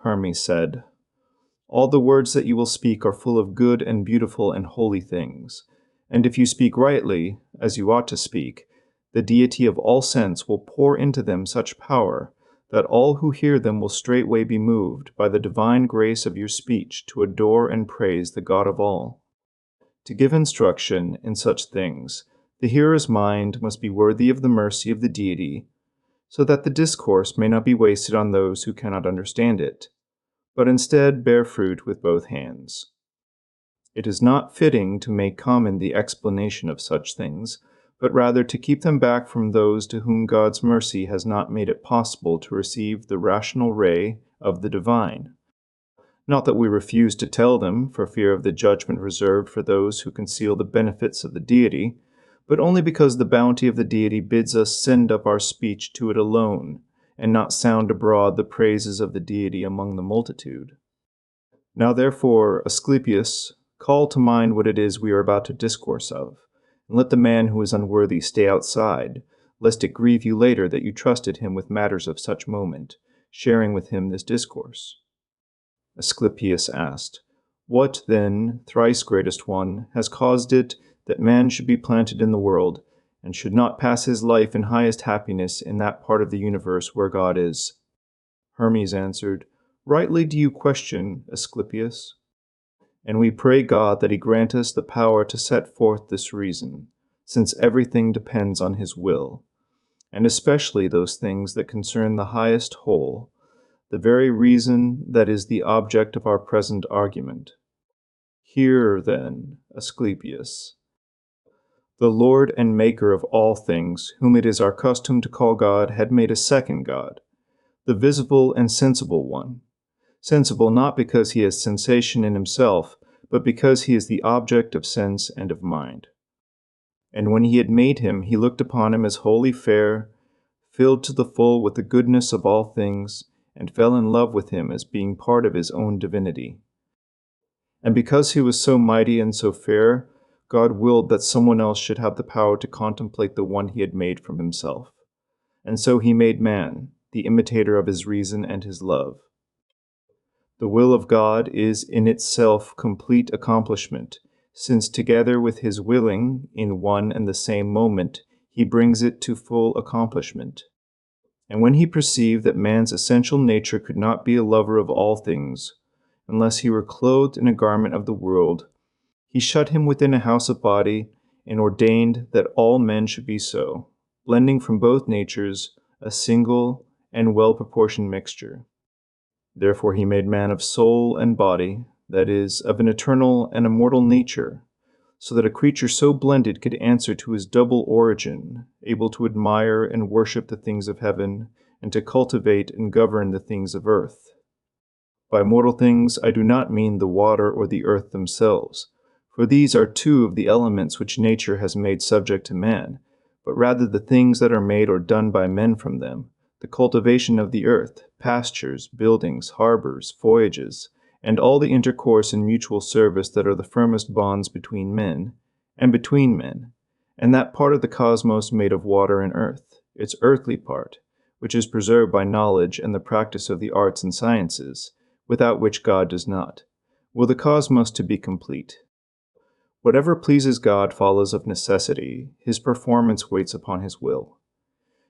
Hermes said, "All the words that you will speak are full of good and beautiful and holy things, and if you speak rightly, as you ought to speak, the deity of all sense will pour into them such power that all who hear them will straightway be moved by the divine grace of your speech to adore and praise the God of all. To give instruction in such things, the hearer's mind must be worthy of the mercy of the deity, so that the discourse may not be wasted on those who cannot understand it, but instead bear fruit with both hands. It is not fitting to make common the explanation of such things, but rather to keep them back from those to whom God's mercy has not made it possible to receive the rational ray of the divine. Not that we refuse to tell them for fear of the judgment reserved for those who conceal the benefits of the deity, but only because the bounty of the deity bids us send up our speech to it alone, and not sound abroad the praises of the deity among the multitude. Now therefore, Asclepius, call to mind what it is we are about to discourse of, and let the man who is unworthy stay outside, lest it grieve you later that you trusted him with matters of such moment, sharing with him this discourse." Asclepius asked, "What, then, thrice greatest one, has caused it that man should be planted in the world, and should not pass his life in highest happiness in that part of the universe where God is?" Hermes answered, "Rightly do you question, Asclepius. And we pray God that he grant us the power to set forth this reason, since everything depends on his will, and especially those things that concern the highest whole, the very reason that is the object of our present argument. Hear, then, Asclepius. The Lord and Maker of all things, whom it is our custom to call God, had made a second God, the visible and sensible one, sensible not because he has sensation in himself, but because he is the object of sense and of mind. And when he had made him, he looked upon him as wholly fair, filled to the full with the goodness of all things, and fell in love with him as being part of his own divinity. And because he was so mighty and so fair, God willed that someone else should have the power to contemplate the one he had made from himself. And so he made man, the imitator of his reason and his love. The will of God is in itself complete accomplishment, since together with his willing, in one and the same moment, he brings it to full accomplishment. And when he perceived that man's essential nature could not be a lover of all things, unless he were clothed in a garment of the world, he shut him within a house of body, and ordained that all men should be so, blending from both natures a single and well-proportioned mixture. Therefore he made man of soul and body, that is, of an eternal and immortal nature, so that a creature so blended could answer to his double origin, able to admire and worship the things of heaven, and to cultivate and govern the things of earth. By mortal things I do not mean the water or the earth themselves, for these are two of the elements which nature has made subject to man, but rather the things that are made or done by men from them, the cultivation of the earth, pastures, buildings, harbors, voyages, and all the intercourse and mutual service that are the firmest bonds between men, and between men, and that part of the cosmos made of water and earth, its earthly part, which is preserved by knowledge and the practice of the arts and sciences, without which God does not, will the cosmos to be complete. Whatever pleases God follows of necessity, his performance waits upon his will.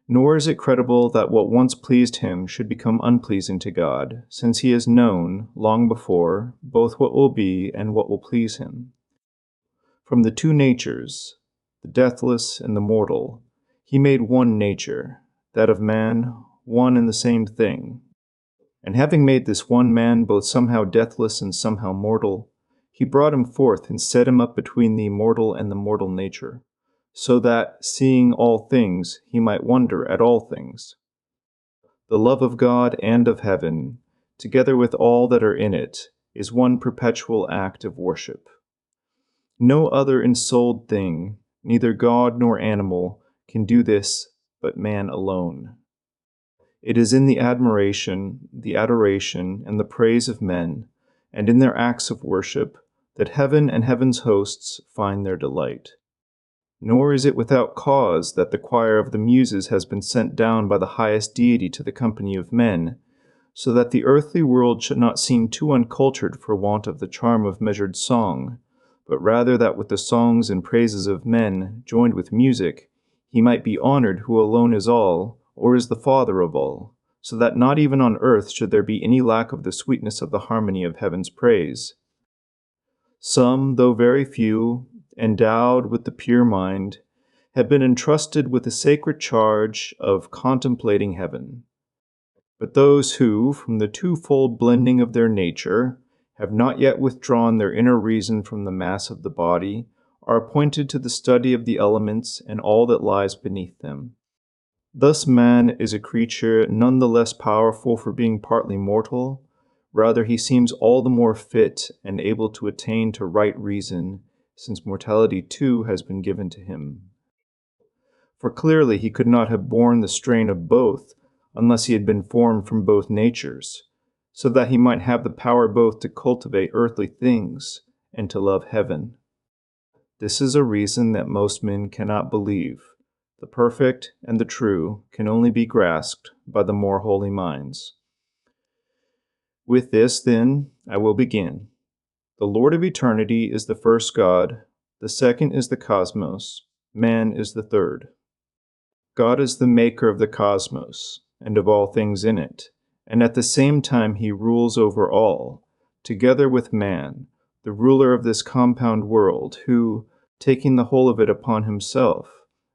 Nor is it credible that what once pleased him should become unpleasing to God, since he has known, long before, both what will be and what will please him. From the two natures, the deathless and the mortal, he made one nature, that of man, one and the same thing. And having made this one man both somehow deathless and somehow mortal, he brought him forth and set him up between the immortal and the mortal nature, so that, seeing all things, he might wonder at all things. The love of God and of heaven, together with all that are in it, is one perpetual act of worship. No other ensouled thing, neither God nor animal, can do this but man alone. It is in the admiration, the adoration, and the praise of men, and in their acts of worship, that heaven and heaven's hosts find their delight. Nor is it without cause that the choir of the Muses has been sent down by the highest deity to the company of men, so that the earthly world should not seem too uncultured for want of the charm of measured song, but rather that with the songs and praises of men, joined with music, he might be honored who alone is all, or is the Father of all, so that not even on earth should there be any lack of the sweetness of the harmony of heaven's praise. Some, though very few, endowed with the pure mind, have been entrusted with the sacred charge of contemplating heaven. But those who, from the twofold blending of their nature, have not yet withdrawn their inner reason from the mass of the body, are appointed to the study of the elements and all that lies beneath them. Thus man is a creature none the less powerful for being partly mortal. Rather, he seems all the more fit and able to attain to right reason, since mortality too has been given to him. For clearly he could not have borne the strain of both, unless he had been formed from both natures, so that he might have the power both to cultivate earthly things and to love heaven. This is a reason that most men cannot believe. The perfect and the true can only be grasped by the more holy minds. With this, then, I will begin. The Lord of eternity is the first God, the second is the cosmos, man is the third. God is the maker of the cosmos, and of all things in it, and at the same time he rules over all, together with man, the ruler of this compound world, who, taking the whole of it upon himself,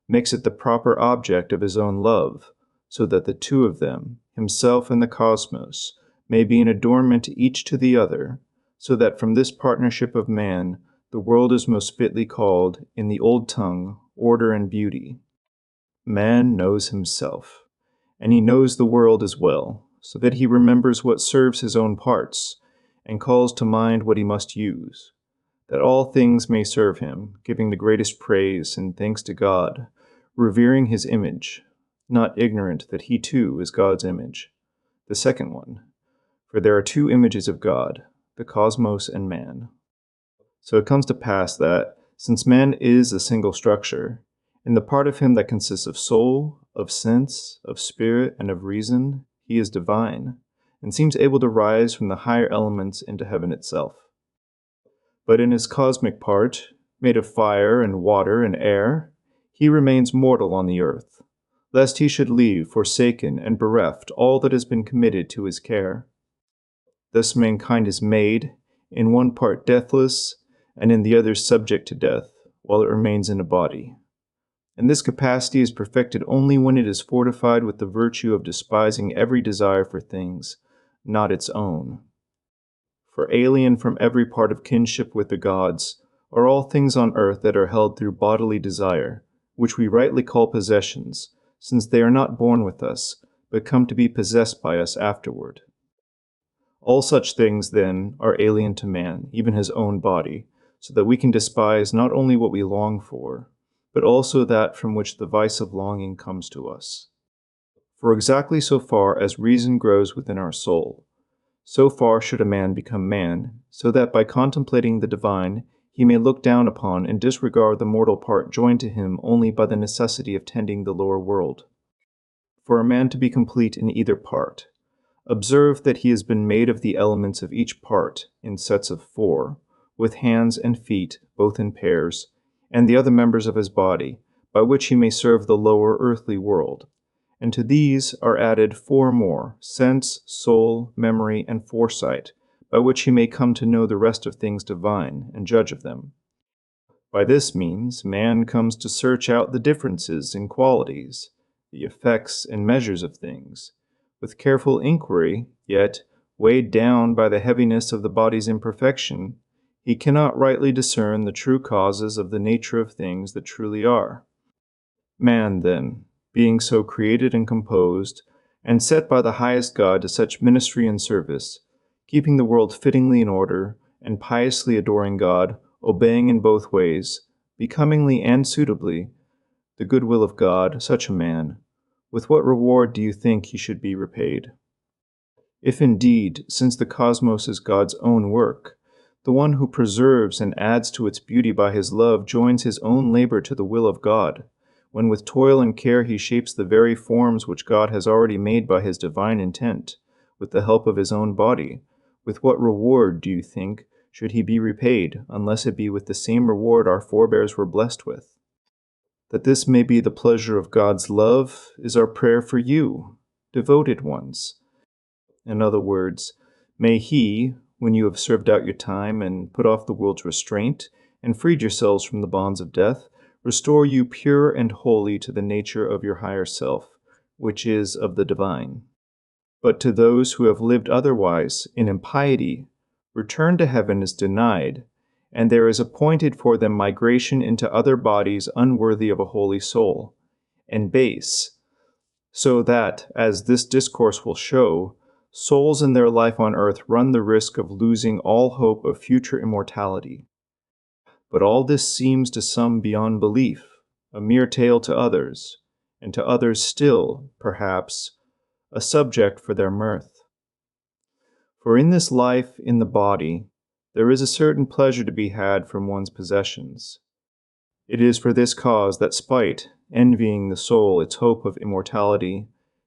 makes it the proper object of his own love, so that the two of them, himself and the cosmos, may be an adornment each to the other, so that from this partnership of man, the world is most fitly called, in the old tongue, order and beauty. Man knows himself, and he knows the world as well, so that he remembers what serves his own parts, and calls to mind what he must use, that all things may serve him, giving the greatest praise and thanks to God, revering his image, not ignorant that he too is God's image, the second one. For there are two images of God, the cosmos and man. So it comes to pass that, since man is a single structure, in the part of him that consists of soul, of sense, of spirit, and of reason, he is divine, and seems able to rise from the higher elements into heaven itself. But in his cosmic part, made of fire and water and air, he remains mortal on the earth, lest he should leave forsaken and bereft all that has been committed to his care. Thus mankind is made, in one part deathless, and in the other subject to death, while it remains in a body. And this capacity is perfected only when it is fortified with the virtue of despising every desire for things not its own. For alien from every part of kinship with the gods are all things on earth that are held through bodily desire, which we rightly call possessions, since they are not born with us, but come to be possessed by us afterward. All such things, then, are alien to man, even his own body, so that we can despise not only what we long for, but also that from which the vice of longing comes to us. For exactly so far as reason grows within our soul, so far should a man become man, so that by contemplating the divine, he may look down upon and disregard the mortal part joined to him only by the necessity of tending the lower world. For a man to be complete in either part, observe that he has been made of the elements of each part in sets of 4, with hands and feet, both in pairs, and the other members of his body, by which he may serve the lower earthly world. And to these are added 4 more, sense, soul, memory, and foresight, by which he may come to know the rest of things divine, and judge of them. By this means, man comes to search out the differences in qualities, the effects and measures of things, with careful inquiry, yet, weighed down by the heaviness of the body's imperfection, he cannot rightly discern the true causes of the nature of things that truly are. Man, then, being so created and composed, and set by the highest God to such ministry and service, keeping the world fittingly in order, and piously adoring God, obeying in both ways, becomingly and suitably, the good will of God, such a man, with what reward do you think he should be repaid? If indeed, since the cosmos is God's own work, the one who preserves and adds to its beauty by his love joins his own labor to the will of God, when with toil and care he shapes the very forms which God has already made by his divine intent, with the help of his own body, with what reward, do you think, should he be repaid, unless it be with the same reward our forebears were blessed with? That this may be the pleasure of God's love is our prayer for you, devoted ones. In other words, may he, when you have served out your time and put off the world's restraint and freed yourselves from the bonds of death, restore you pure and holy to the nature of your higher self, which is of the divine. But to those who have lived otherwise, in impiety, return to heaven is denied, and there is appointed for them migration into other bodies unworthy of a holy soul, and base, so that, as this discourse will show, souls in their life on earth run the risk of losing all hope of future immortality. But all this seems to some beyond belief, a mere tale to others, and to others still, perhaps, a subject for their mirth. For in this life in the body, there is a certain pleasure to be had from one's possessions. It is for this cause that spite, envying the soul its hope of immortality,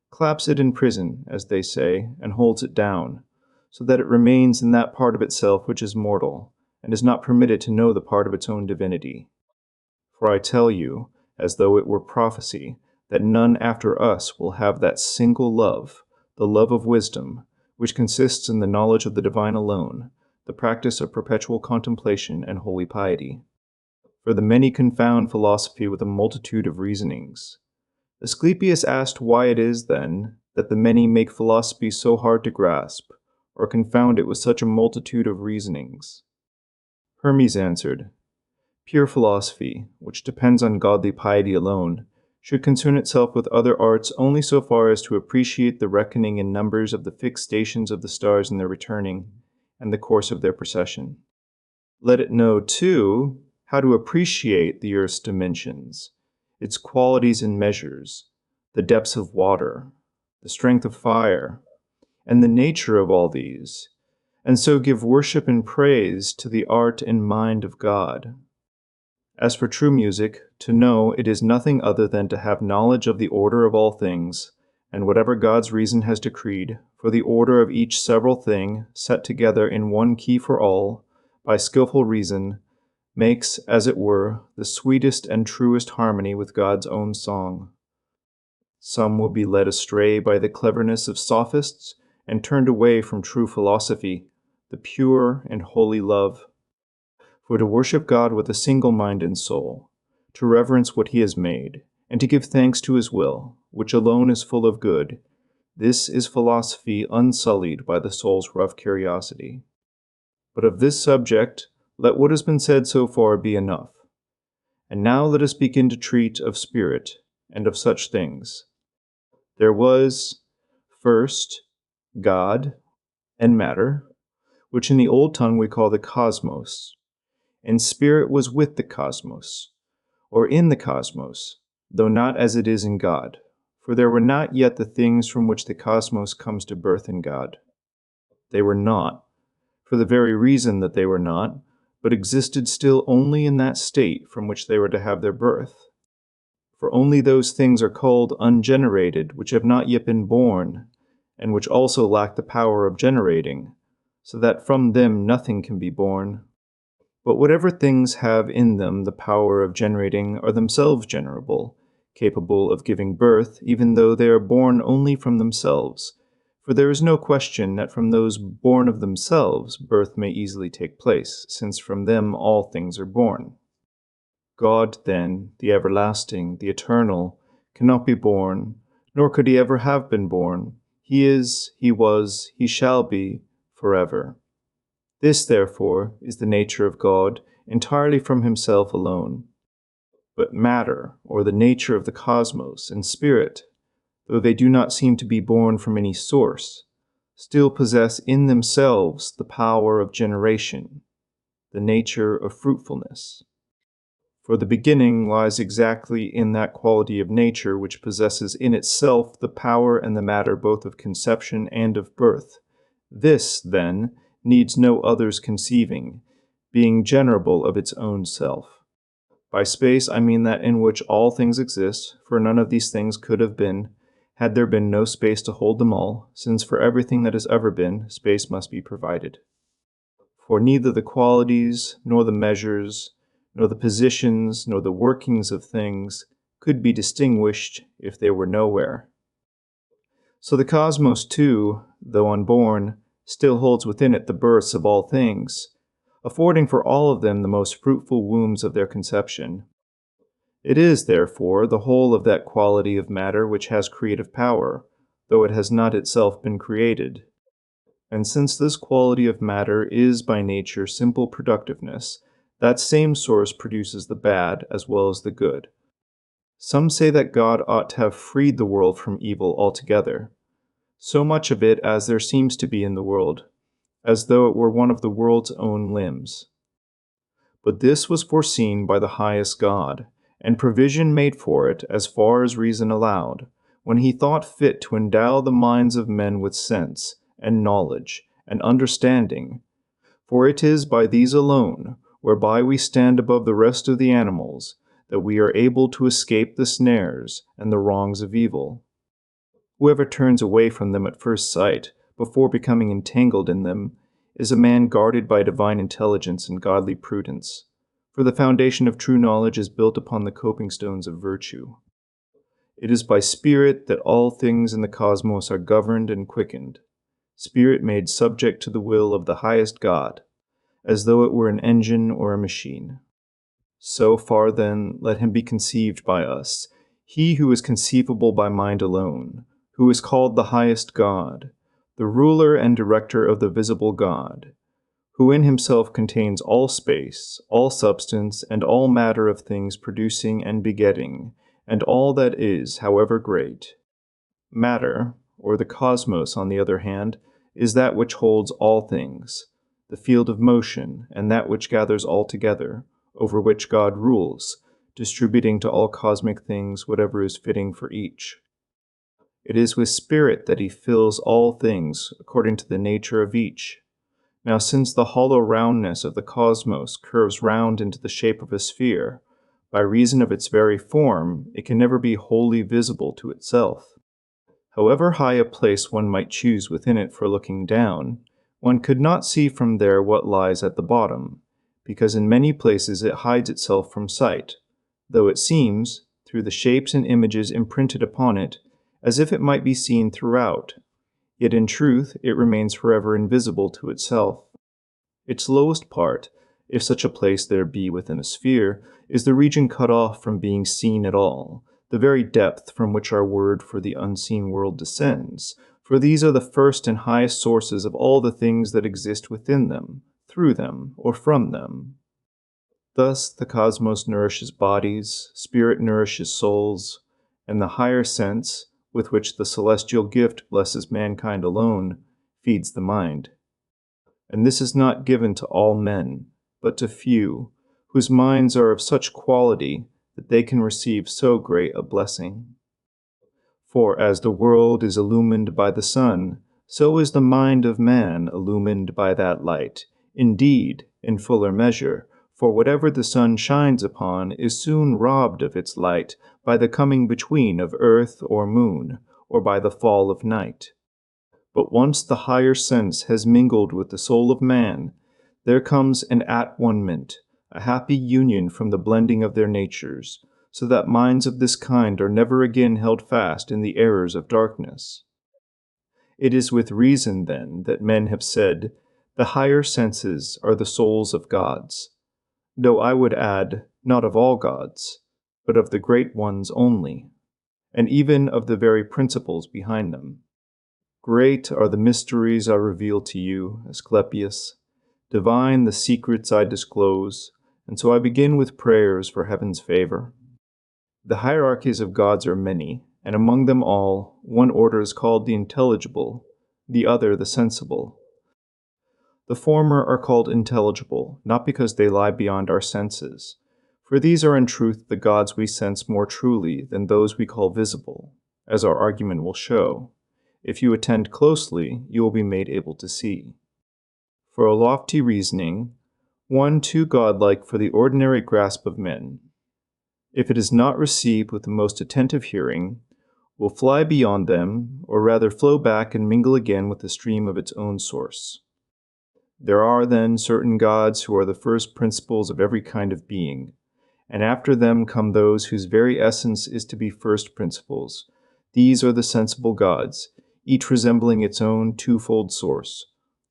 claps it in prison, as they say, and holds it down, so that it remains in that part of itself which is mortal, and is not permitted to know the part of its own divinity. For I tell you, as though it were prophecy, that none after us will have that single love, the love of wisdom, which consists in the knowledge of the divine alone, the practice of perpetual contemplation and holy piety. For the many confound philosophy with a multitude of reasonings. Asclepius asked why it is, then, that the many make philosophy so hard to grasp, or confound it with such a multitude of reasonings. Hermes answered, Pure philosophy, which depends on godly piety alone, should concern itself with other arts only so far as to appreciate the reckoning in numbers of the fixed stations of the stars in their returning, and the course of their procession. Let it know, too, how to appreciate the earth's dimensions, its qualities and measures, the depths of water, the strength of fire, and the nature of all these, and so give worship and praise to the art and mind of God. As for true music, to know it is nothing other than to have knowledge of the order of all things, and whatever God's reason has decreed, for the order of each several thing, set together in one key for all, by skillful reason, makes, as it were, the sweetest and truest harmony with God's own song. Some will be led astray by the cleverness of sophists, and turned away from true philosophy, the pure and holy love. For to worship God with a single mind and soul, to reverence what he has made, and to give thanks to his will, which alone is full of good, this is philosophy unsullied by the soul's rough curiosity. But of this subject, let what has been said so far be enough. And now let us begin to treat of spirit, and of such things. There was, first, God and matter, which in the old tongue we call the cosmos, and spirit was with the cosmos, or in the cosmos, though not as it is in God, for there were not yet the things from which the cosmos comes to birth in God. They were not, for the very reason that they were not, but existed still only in that state from which they were to have their birth. For only those things are called ungenerated which have not yet been born, and which also lack the power of generating, so that from them nothing can be born. But whatever things have in them the power of generating are themselves generable, capable of giving birth, even though they are born only from themselves. For there is no question that from those born of themselves birth may easily take place, since from them all things are born. God, then, the everlasting, the eternal, cannot be born, nor could he ever have been born. He is, he was, he shall be, forever. This, therefore, is the nature of God, entirely from himself alone. But matter, or the nature of the cosmos, and spirit, though they do not seem to be born from any source, still possess in themselves the power of generation, the nature of fruitfulness. For the beginning lies exactly in that quality of nature which possesses in itself the power and the matter both of conception and of birth. This, then, needs no others conceiving, being generable of its own self. By space I mean that in which all things exist, for none of these things could have been, had there been no space to hold them all, since for everything that has ever been, space must be provided. For neither the qualities, nor the measures, nor the positions, nor the workings of things could be distinguished if they were nowhere. So the cosmos, too, though unborn, still holds within it the births of all things, affording for all of them the most fruitful wombs of their conception. It is, therefore, the whole of that quality of matter which has creative power, though it has not itself been created. And since this quality of matter is by nature simple productiveness, that same source produces the bad as well as the good. Some say that God ought to have freed the world from evil altogether, so much of it as there seems to be in the world, as though it were one of the world's own limbs. But this was foreseen by the highest God, and provision made for it as far as reason allowed, when he thought fit to endow the minds of men with sense, and knowledge, and understanding, for it is by these alone, whereby we stand above the rest of the animals, that we are able to escape the snares and the wrongs of evil. Whoever turns away from them at first sight, before becoming entangled in them, is a man guarded by divine intelligence and godly prudence, for the foundation of true knowledge is built upon the coping stones of virtue. It is by spirit that all things in the cosmos are governed and quickened, spirit made subject to the will of the highest God, as though it were an engine or a machine. So far, then, let him be conceived by us, he who is conceivable by mind alone, who is called the highest God, the ruler and director of the visible God, who in himself contains all space, all substance, and all matter of things producing and begetting, and all that is, however great. Matter, or the cosmos, on the other hand, is that which holds all things, the field of motion, and that which gathers all together, over which God rules, distributing to all cosmic things whatever is fitting for each. It is with spirit that he fills all things according to the nature of each. Now, since the hollow roundness of the cosmos curves round into the shape of a sphere, by reason of its very form, it can never be wholly visible to itself. However high a place one might choose within it for looking down, one could not see from there what lies at the bottom, because in many places it hides itself from sight, though it seems, through the shapes and images imprinted upon it, as if it might be seen throughout, yet in truth it remains forever invisible to itself. Its lowest part, if such a place there be within a sphere, is the region cut off from being seen at all, the very depth from which our word for the unseen world descends, for these are the first and highest sources of all the things that exist within them, through them, or from them. Thus the cosmos nourishes bodies, spirit nourishes souls, and the higher sense, with which the celestial gift blesses mankind alone, feeds the mind. And this is not given to all men, but to few, whose minds are of such quality that they can receive so great a blessing. For as the world is illumined by the sun, so is the mind of man illumined by that light, indeed, in fuller measure, for whatever the sun shines upon is soon robbed of its light by the coming between of earth or moon, or by the fall of night. But once the higher sense has mingled with the soul of man, there comes an at-one-ment, a happy union from the blending of their natures, so that minds of this kind are never again held fast in the errors of darkness. It is with reason, then, that men have said, the higher senses are the souls of gods, though I would add, not of all gods, but of the great ones only, and even of the very principles behind them. Great are the mysteries I reveal to you, Asclepius. Divine the secrets I disclose, and so I begin with prayers for heaven's favor. The hierarchies of gods are many, and among them all, one order is called the intelligible, the other the sensible. The former are called intelligible, not because they lie beyond our senses, for these are in truth the gods we sense more truly than those we call visible, as our argument will show. If you attend closely, you will be made able to see. For a lofty reasoning, one too godlike for the ordinary grasp of men. If it is not received with the most attentive hearing, will fly beyond them, or rather flow back and mingle again with the stream of its own source. There are then certain gods who are the first principles of every kind of being, and after them come those whose very essence is to be first principles. These are the sensible gods, each resembling its own twofold source,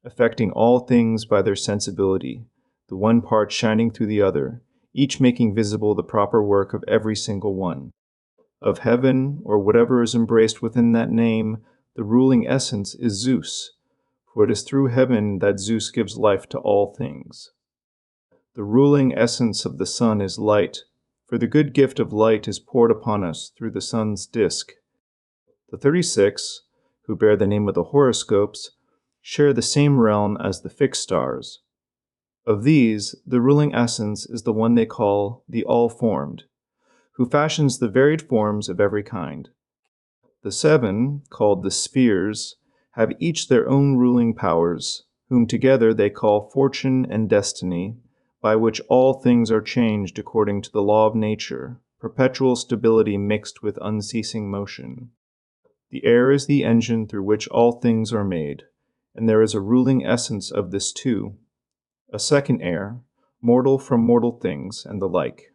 affecting all things by their sensibility, the one part shining through the other, each making visible the proper work of every single one. Of heaven, or whatever is embraced within that name, the ruling essence is Zeus, for it is through heaven that Zeus gives life to all things. The ruling essence of the sun is light, for the good gift of light is poured upon us through the sun's disk. The 36, who bear the name of the horoscopes, share the same realm as the fixed stars. Of these, the ruling essence is the one they call the All-Formed, who fashions the varied forms of every kind. The 7, called the spheres, have each their own ruling powers, whom together they call fortune and destiny, by which all things are changed according to the law of nature, perpetual stability mixed with unceasing motion. The air is the engine through which all things are made, and there is a ruling essence of this too, a second air, mortal from mortal things, and the like.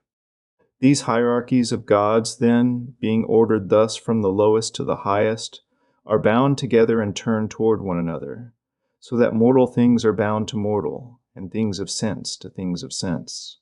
These hierarchies of gods, then, being ordered thus from the lowest to the highest, are bound together and turned toward one another, so that mortal things are bound to mortal, and things of sense to things of sense.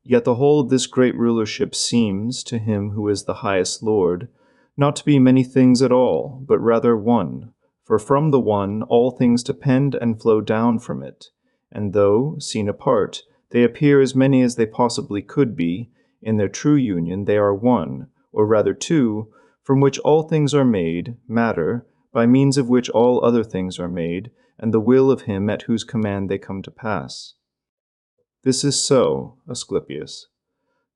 Yet the whole of this great rulership seems, to him who is the highest Lord, not to be many things at all, but rather one, for from the one all things depend and flow down from it, and though, seen apart, they appear as many as they possibly could be, in their true union they are one, or rather two, from which all things are made, matter, by means of which all other things are made, and the will of him at whose command they come to pass. This is so, Asclepius.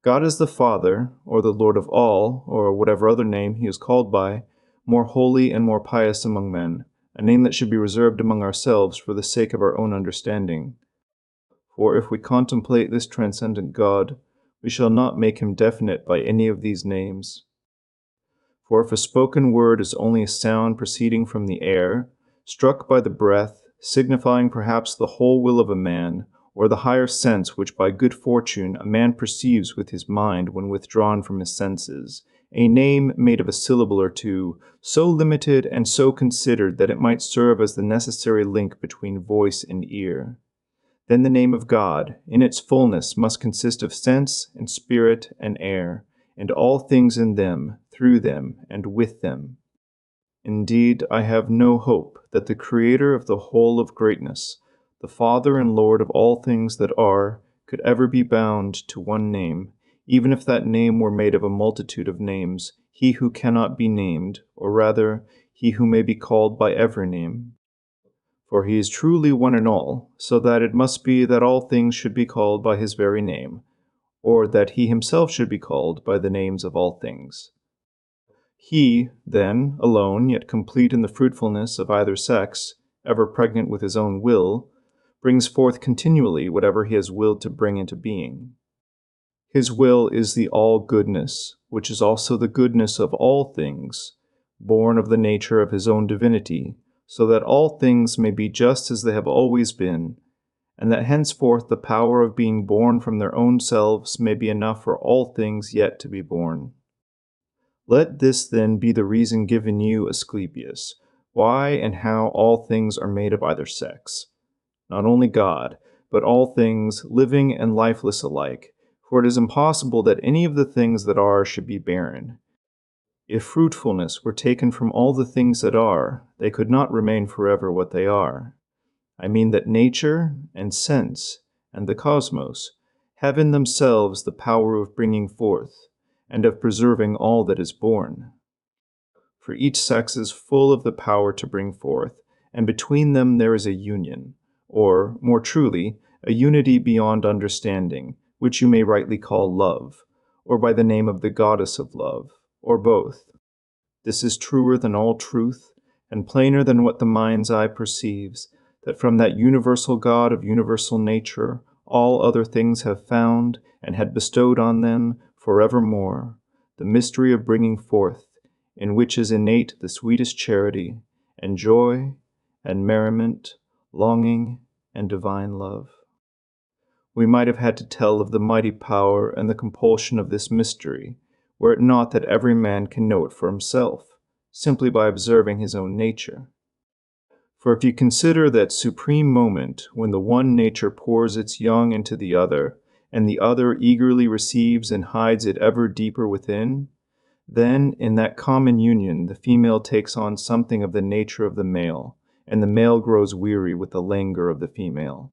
God is the Father, or the Lord of all, or whatever other name he is called by, more holy and more pious among men, a name that should be reserved among ourselves for the sake of our own understanding. For if we contemplate this transcendent God, we shall not make him definite by any of these names. For if a spoken word is only a sound proceeding from the air, struck by the breath, signifying perhaps the whole will of a man, or the higher sense which by good fortune a man perceives with his mind when withdrawn from his senses, a name made of a syllable or two, so limited and so considered that it might serve as the necessary link between voice and ear, then the name of God, in its fullness, must consist of sense and spirit and air, and all things in them, through them, and with them. Indeed, I have no hope that the Creator of the whole of greatness, the Father and Lord of all things that are, could ever be bound to one name, even if that name were made of a multitude of names, he who cannot be named, or rather, he who may be called by every name. For he is truly one and all, so that it must be that all things should be called by his very name, or that he himself should be called by the names of all things. He, then, alone, yet complete in the fruitfulness of either sex, ever pregnant with his own will, brings forth continually whatever he has willed to bring into being. His will is the all-goodness, which is also the goodness of all things, born of the nature of his own divinity, so that all things may be just as they have always been, and that henceforth the power of being born from their own selves may be enough for all things yet to be born. Let this then be the reason given you, Asclepius, why and how all things are made of either sex. Not only God, but all things, living and lifeless alike, for it is impossible that any of the things that are should be barren. If fruitfulness were taken from all the things that are, they could not remain forever what they are. I mean that nature and sense and the cosmos have in themselves the power of bringing forth, and of preserving all that is born. For each sex is full of the power to bring forth, and between them there is a union, or, more truly, a unity beyond understanding, which you may rightly call love, or by the name of the goddess of love, or both. This is truer than all truth, and plainer than what the mind's eye perceives, that from that universal God of universal nature all other things have found, and had bestowed on them, forevermore, the mystery of bringing forth, in which is innate the sweetest charity, and joy, and merriment, longing, and divine love. We might have had to tell of the mighty power and the compulsion of this mystery, were it not that every man can know it for himself, simply by observing his own nature. For if you consider that supreme moment when the one nature pours its young into the other, and the other eagerly receives and hides it ever deeper within, then in that common union the female takes on something of the nature of the male, and the male grows weary with the languor of the female.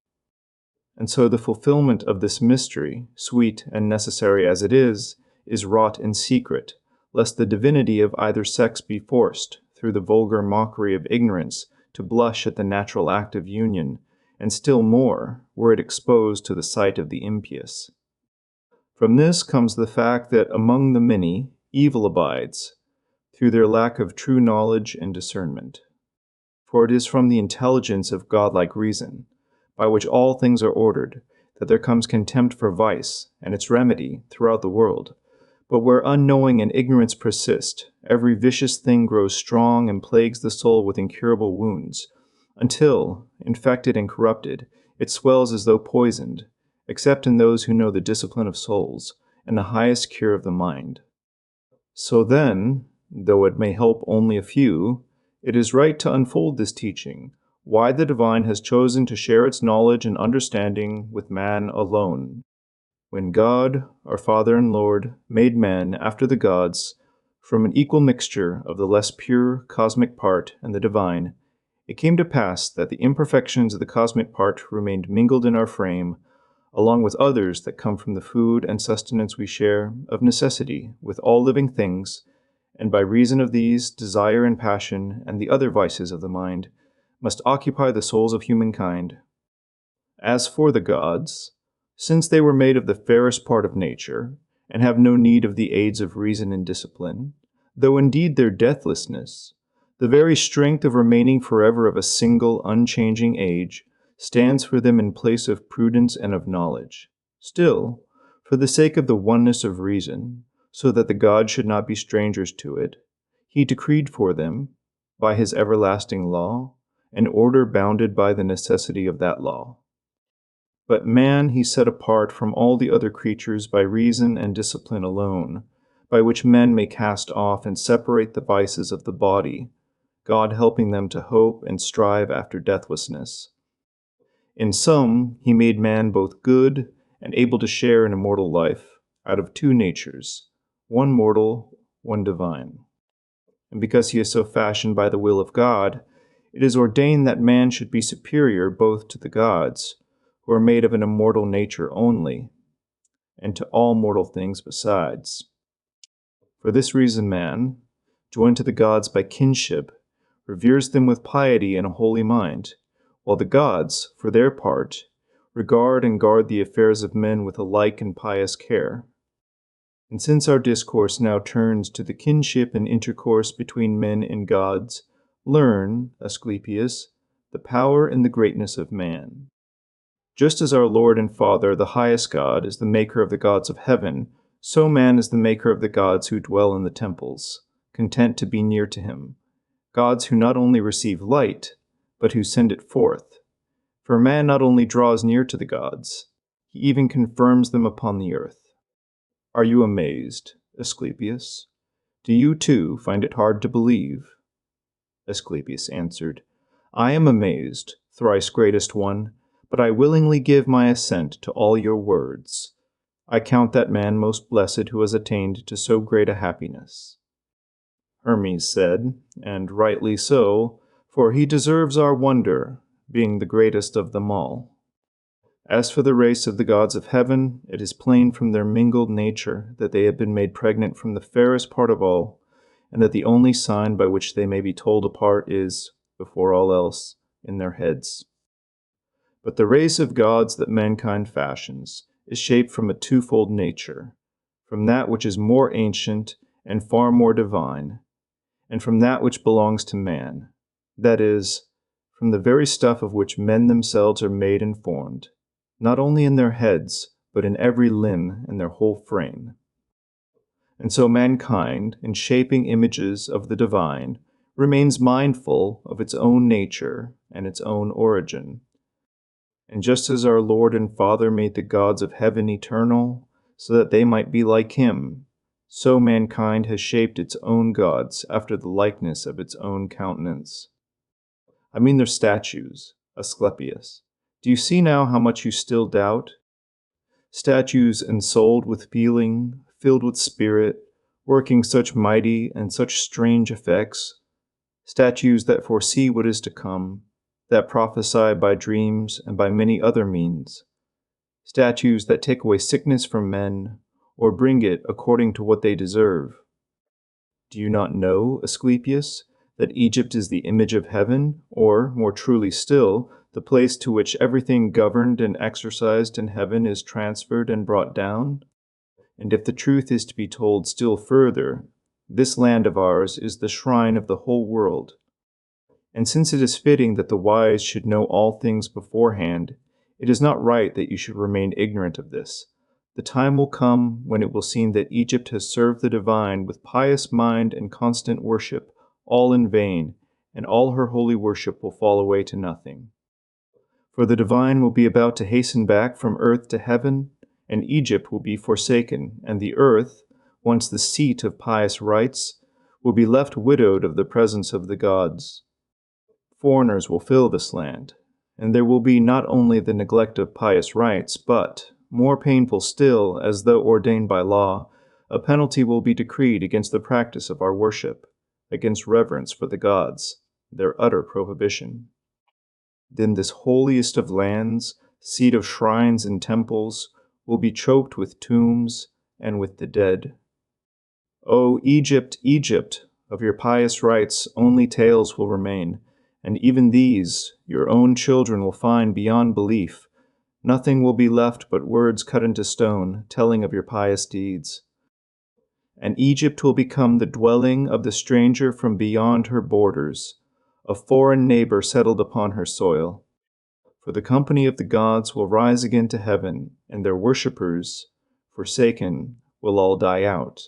And so the fulfillment of this mystery, sweet and necessary as it is wrought in secret, lest the divinity of either sex be forced, through the vulgar mockery of ignorance, to blush at the natural act of union, and still more, were it exposed to the sight of the impious. From this comes the fact that among the many, evil abides, through their lack of true knowledge and discernment. For it is from the intelligence of godlike reason, by which all things are ordered, that there comes contempt for vice and its remedy throughout the world. But where unknowing and ignorance persist, every vicious thing grows strong and plagues the soul with incurable wounds, until, infected and corrupted, it swells as though poisoned, except in those who know the discipline of souls and the highest cure of the mind. So then, though it may help only a few, it is right to unfold this teaching, why the divine has chosen to share its knowledge and understanding with man alone. When God, our Father and Lord, made man after the gods, from an equal mixture of the less pure cosmic part and the divine, it came to pass that the imperfections of the cosmic part remained mingled in our frame, along with others that come from the food and sustenance we share, of necessity, with all living things, and by reason of these, desire and passion, and the other vices of the mind, must occupy the souls of humankind. As for the gods, since they were made of the fairest part of nature, and have no need of the aids of reason and discipline, though indeed their deathlessness, the very strength of remaining forever of a single, unchanging age, stands for them in place of prudence and of knowledge. Still, for the sake of the oneness of reason, so that the gods should not be strangers to it, he decreed for them, by his everlasting law, an order bounded by the necessity of that law. But man he set apart from all the other creatures by reason and discipline alone, by which men may cast off and separate the vices of the body, God helping them to hope and strive after deathlessness. In sum, he made man both good and able to share in immortal life, out of two natures, one mortal, one divine. And because he is so fashioned by the will of God, it is ordained that man should be superior both to the gods, who are made of an immortal nature only, and to all mortal things besides. For this reason man, joined to the gods by kinship, reveres them with piety and a holy mind, while the gods, for their part, regard and guard the affairs of men with a like and pious care. And since our discourse now turns to the kinship and intercourse between men and gods, learn, Asclepius, the power and the greatness of man. Just as our Lord and Father, the highest God, is the maker of the gods of heaven, so man is the maker of the gods who dwell in the temples, content to be near to him, gods who not only receive light, but who send it forth. For man not only draws near to the gods, he even confirms them upon the earth. Are you amazed, Asclepius? Do you too find it hard to believe? Asclepius answered, I am amazed, thrice greatest one, but I willingly give my assent to all your words. I count that man most blessed who has attained to so great a happiness. Hermes said, and rightly so, for he deserves our wonder, being the greatest of them all. As for the race of the gods of heaven, it is plain from their mingled nature that they have been made pregnant from the fairest part of all, and that the only sign by which they may be told apart is, before all else, in their heads. But the race of gods that mankind fashions is shaped from a twofold nature, from that which is more ancient and far more divine, and from that which belongs to man, that is, from the very stuff of which men themselves are made and formed, not only in their heads, but in every limb and their whole frame. And so mankind, in shaping images of the divine, remains mindful of its own nature and its own origin. And just as our Lord and Father made the gods of heaven eternal, so that they might be like him, so mankind has shaped its own gods after the likeness of its own countenance. I mean their statues, Asclepius. Do you see now how much you still doubt? Statues ensouled with feeling, filled with spirit, working such mighty and such strange effects, statues that foresee what is to come, that prophesy by dreams and by many other means, statues that take away sickness from men, or bring it according to what they deserve. Do you not know, Asclepius, that Egypt is the image of heaven, or, more truly still, the place to which everything governed and exercised in heaven is transferred and brought down? And if the truth is to be told still further, this land of ours is the shrine of the whole world. And since it is fitting that the wise should know all things beforehand, it is not right that you should remain ignorant of this. The time will come when it will seem that Egypt has served the divine with pious mind and constant worship, all in vain, and all her holy worship will fall away to nothing. For the divine will be about to hasten back from earth to heaven, and Egypt will be forsaken, and the earth, once the seat of pious rites, will be left widowed of the presence of the gods. Foreigners will fill this land, and there will be not only the neglect of pious rites, but, more painful still, as though ordained by law, a penalty will be decreed against the practice of our worship, against reverence for the gods, their utter prohibition. Then this holiest of lands, seat of shrines and temples, will be choked with tombs and with the dead. O Egypt, Egypt, of your pious rites only tales will remain, and even these your own children will find beyond belief. Nothing will be left but words cut into stone, telling of your pious deeds. And Egypt will become the dwelling of the stranger from beyond her borders, a foreign neighbor settled upon her soil. For the company of the gods will rise again to heaven, and their worshippers, forsaken, will all die out,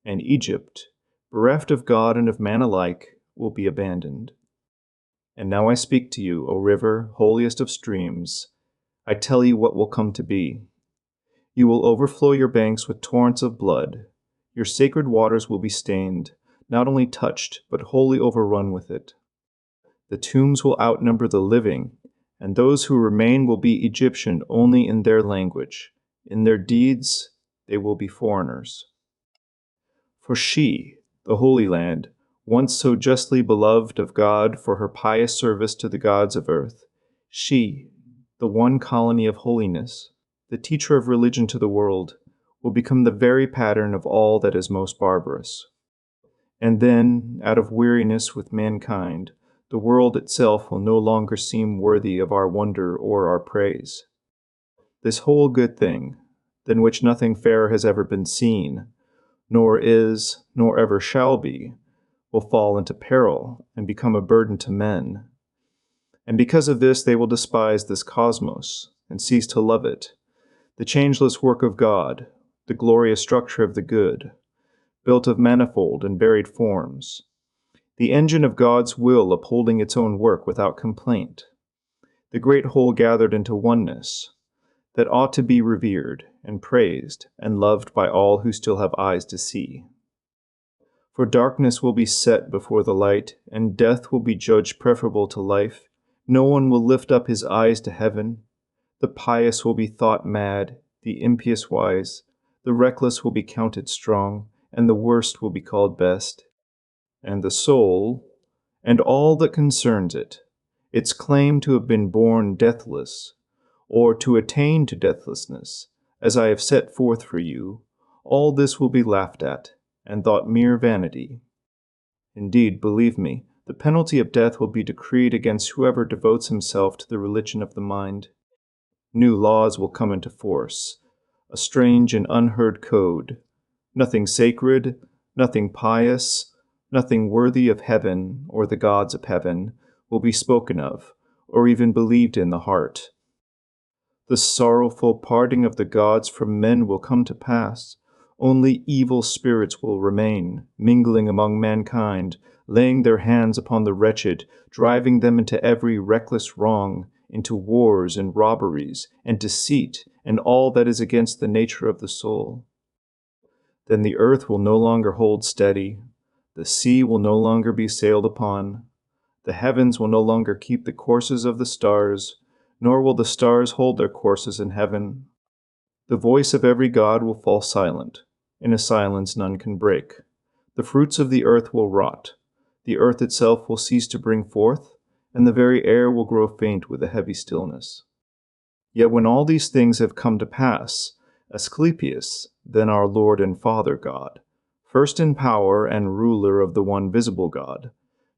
and Egypt, bereft of God and of man alike, will be abandoned. And now I speak to you, O river, holiest of streams. I tell you what will come to be. You will overflow your banks with torrents of blood. Your sacred waters will be stained, not only touched, but wholly overrun with it. The tombs will outnumber the living, and those who remain will be Egyptian only in their language. In their deeds, they will be foreigners. For she, the Holy Land, once so justly beloved of God for her pious service to the gods of earth, she, the one colony of holiness, the teacher of religion to the world, will become the very pattern of all that is most barbarous. And then, out of weariness with mankind, the world itself will no longer seem worthy of our wonder or our praise. This whole good thing, than which nothing fairer has ever been seen, nor is, nor ever shall be, will fall into peril and become a burden to men. And because of this they will despise this cosmos and cease to love it, the changeless work of God, the glorious structure of the good, built of manifold and varied forms, the engine of God's will upholding its own work without complaint, the great whole gathered into oneness, that ought to be revered and praised and loved by all who still have eyes to see. For darkness will be set before the light, and death will be judged preferable to life. No one will lift up his eyes to heaven. The pious will be thought mad, the impious wise, the reckless will be counted strong, and the worst will be called best. And the soul, and all that concerns it, its claim to have been born deathless, or to attain to deathlessness, as I have set forth for you, all this will be laughed at, and thought mere vanity. Indeed, believe me, the penalty of death will be decreed against whoever devotes himself to the religion of the mind. New laws will come into force, a strange and unheard code. Nothing sacred, nothing pious, nothing worthy of heaven or the gods of heaven will be spoken of, or even believed in the heart. The sorrowful parting of the gods from men will come to pass. Only evil spirits will remain, mingling among mankind, laying their hands upon the wretched, driving them into every reckless wrong, into wars and robberies and deceit and all that is against the nature of the soul. Then the earth will no longer hold steady, the sea will no longer be sailed upon, the heavens will no longer keep the courses of the stars, nor will the stars hold their courses in heaven. The voice of every god will fall silent, in a silence none can break. The fruits of the earth will rot, the earth itself will cease to bring forth, and the very air will grow faint with a heavy stillness. Yet when all these things have come to pass, Asclepius, then our Lord and Father God, first in power and ruler of the one visible God,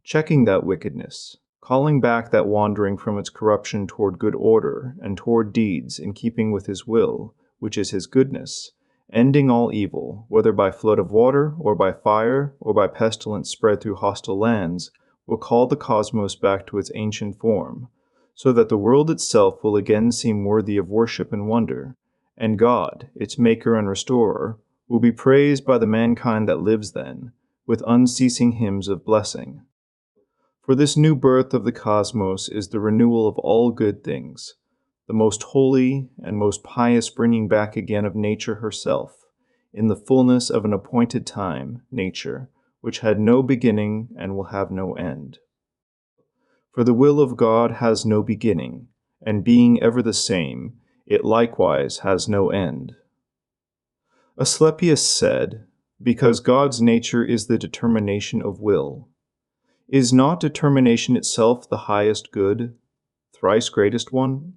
checking that wickedness, calling back that wandering from its corruption toward good order and toward deeds in keeping with his will, which is his goodness, ending all evil, whether by flood of water, or by fire, or by pestilence spread through hostile lands, will call the cosmos back to its ancient form, so that the world itself will again seem worthy of worship and wonder, and God, its maker and restorer, will be praised by the mankind that lives then, with unceasing hymns of blessing. For this new birth of the cosmos is the renewal of all good things, the most holy and most pious bringing back again of nature herself, in the fullness of an appointed time, nature, which had no beginning and will have no end. For the will of God has no beginning, and being ever the same, it likewise has no end. Asclepius said, because God's nature is the determination of will. Is not determination itself the highest good, thrice greatest one?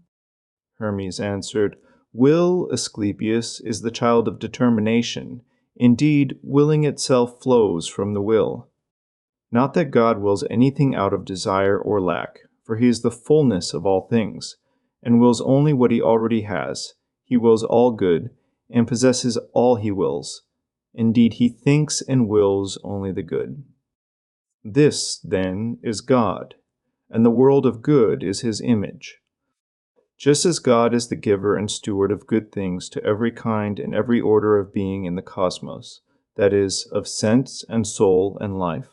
Hermes answered, Will, Asclepius, is the child of determination. Indeed, willing itself flows from the will. Not that God wills anything out of desire or lack, for he is the fullness of all things, and wills only what he already has. He wills all good, and possesses all he wills. Indeed, he thinks and wills only the good. This, then, is God, and the world of good is his image. Just as God is the giver and steward of good things to every kind and every order of being in the cosmos, that is, of sense and soul and life,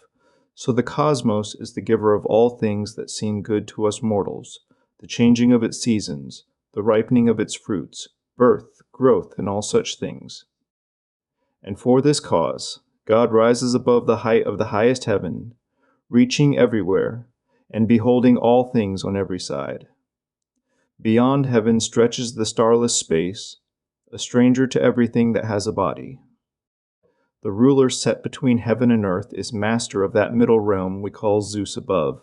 so the cosmos is the giver of all things that seem good to us mortals, the changing of its seasons, the ripening of its fruits, birth, growth, and all such things. And for this cause, God rises above the height of the highest heaven, reaching everywhere, and beholding all things on every side. Beyond heaven stretches the starless space, a stranger to everything that has a body. The ruler set between heaven and earth is master of that middle realm we call Zeus above.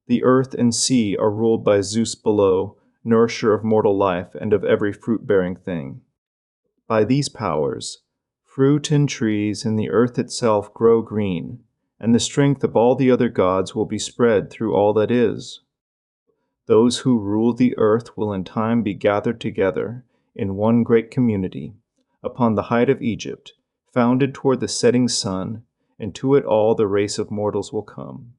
The earth and sea are ruled by Zeus below, nourisher of mortal life and of every fruit-bearing thing. By these powers, fruit and trees and the earth itself grow green, and the strength of all the other gods will be spread through all that is. Those who rule the earth will in time be gathered together in one great community, upon the height of Egypt, founded toward the setting sun, and to it all the race of mortals will come.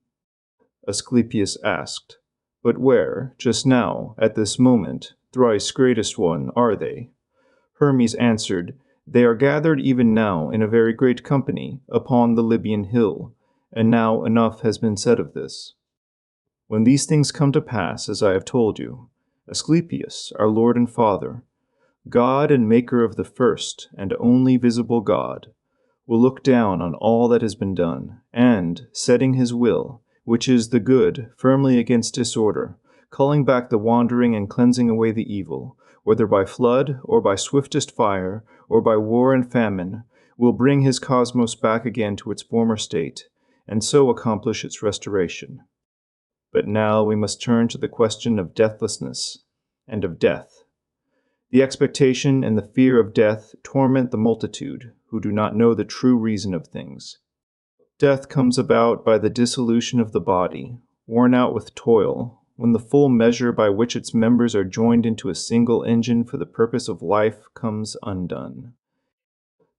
Asclepius asked, But where, just now, at this moment, thrice greatest one, are they? Hermes answered, They are gathered even now in a very great company upon the Libyan hill, and now enough has been said of this. When these things come to pass, as I have told you, Asclepius, our Lord and Father, God and maker of the first and only visible God, will look down on all that has been done, and, setting his will, which is the good, firmly against disorder, calling back the wandering and cleansing away the evil, whether by flood, or by swiftest fire, or by war and famine, will bring his cosmos back again to its former state, and so accomplish its restoration. But now we must turn to the question of deathlessness and of death. The expectation and the fear of death torment the multitude who do not know the true reason of things. Death comes about by the dissolution of the body, worn out with toil, when the full measure by which its members are joined into a single engine for the purpose of life comes undone.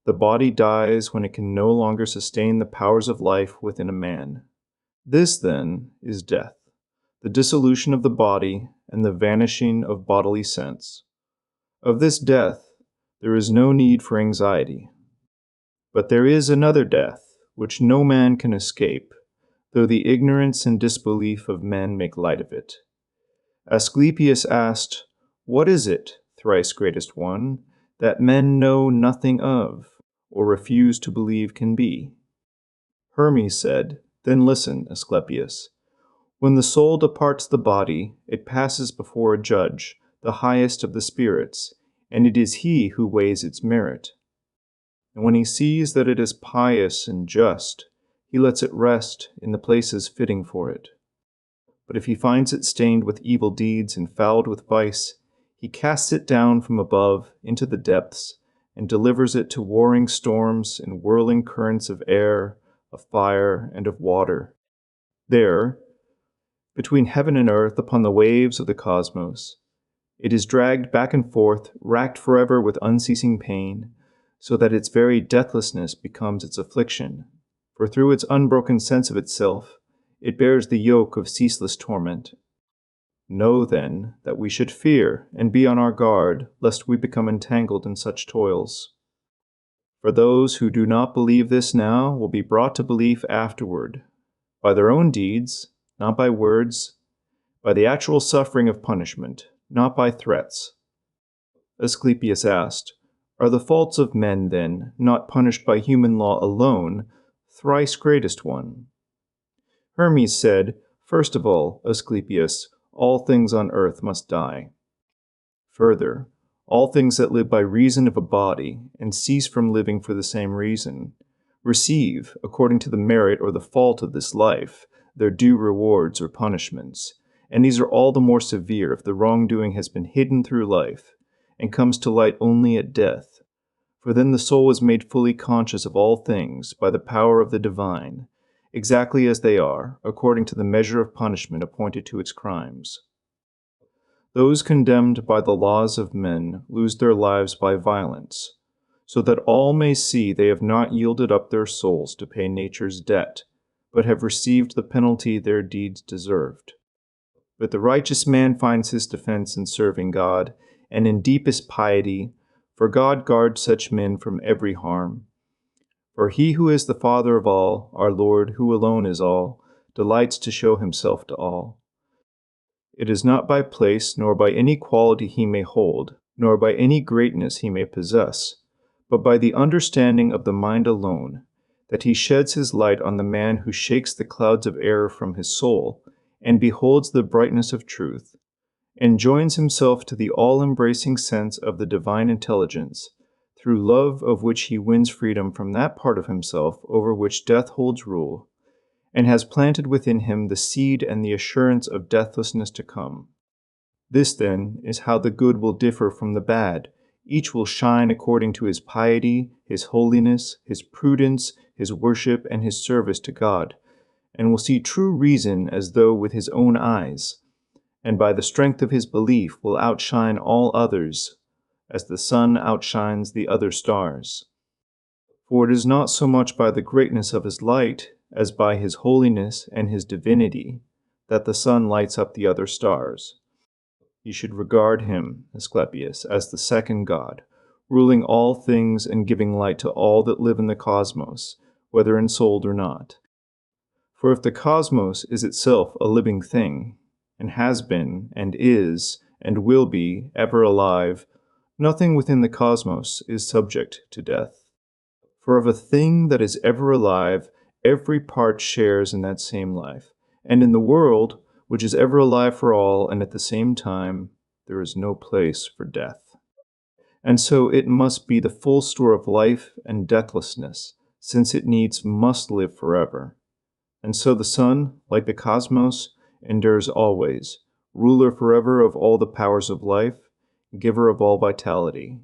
The body dies when it can no longer sustain the powers of life within a man. This, then, is death, the dissolution of the body and the vanishing of bodily sense. Of this death, there is no need for anxiety. But there is another death, which no man can escape, though the ignorance and disbelief of men make light of it. Asclepius asked, "What is it, thrice greatest one, that men know nothing of, or refuse to believe can be?" Hermes said, "Then listen, Asclepius. When the soul departs the body, it passes before a judge, the highest of the spirits, and it is he who weighs its merit. And when he sees that it is pious and just, he lets it rest in the places fitting for it. But if he finds it stained with evil deeds and fouled with vice, he casts it down from above into the depths, and delivers it to warring storms and whirling currents of air, of fire, and of water. There, between heaven and earth, upon the waves of the cosmos, it is dragged back and forth, racked forever with unceasing pain, so that its very deathlessness becomes its affliction. For through its unbroken sense of itself, it bears the yoke of ceaseless torment. Know, then, that we should fear and be on our guard, lest we become entangled in such toils. For those who do not believe this now will be brought to belief afterward, by their own deeds, not by words, by the actual suffering of punishment, not by threats." Asclepius asked, "Are the faults of men, then, not punished by human law alone, thrice greatest one?" Hermes said, "First of all, Asclepius, all things on earth must die. Further, all things that live by reason of a body, and cease from living for the same reason, receive, according to the merit or the fault of this life, their due rewards or punishments, and these are all the more severe if the wrongdoing has been hidden through life, and comes to light only at death. For then the soul is made fully conscious of all things by the power of the divine, exactly as they are, according to the measure of punishment appointed to its crimes. Those condemned by the laws of men lose their lives by violence, so that all may see they have not yielded up their souls to pay nature's debt, but have received the penalty their deeds deserved. But the righteous man finds his defense in serving God, and in deepest piety, for God guards such men from every harm. For he who is the Father of all, our Lord, who alone is all, delights to show himself to all. It is not by place, nor by any quality he may hold, nor by any greatness he may possess, but by the understanding of the mind alone, that he sheds his light on the man who shakes the clouds of error from his soul, and beholds the brightness of truth, and joins himself to the all-embracing sense of the divine intelligence, through love of which he wins freedom from that part of himself over which death holds rule, and has planted within him the seed and the assurance of deathlessness to come. This, then, is how the good will differ from the bad. Each will shine according to his piety, his holiness, his prudence, his worship, and his service to God, and will see true reason as though with his own eyes, and by the strength of his belief will outshine all others, as the sun outshines the other stars. For it is not so much by the greatness of his light as by his holiness and his divinity that the sun lights up the other stars. You should regard him, Asclepius, as the second God, ruling all things and giving light to all that live in the cosmos, whether ensouled or not. For if the cosmos is itself a living thing, and has been, and is, and will be, ever alive, nothing within the cosmos is subject to death. For of a thing that is ever alive, every part shares in that same life, and in the world, which is ever alive for all, and at the same time, there is no place for death. And so it must be the full store of life and deathlessness, since it needs must live forever. And so the sun, like the cosmos, endures always, ruler forever of all the powers of life, giver of all vitality.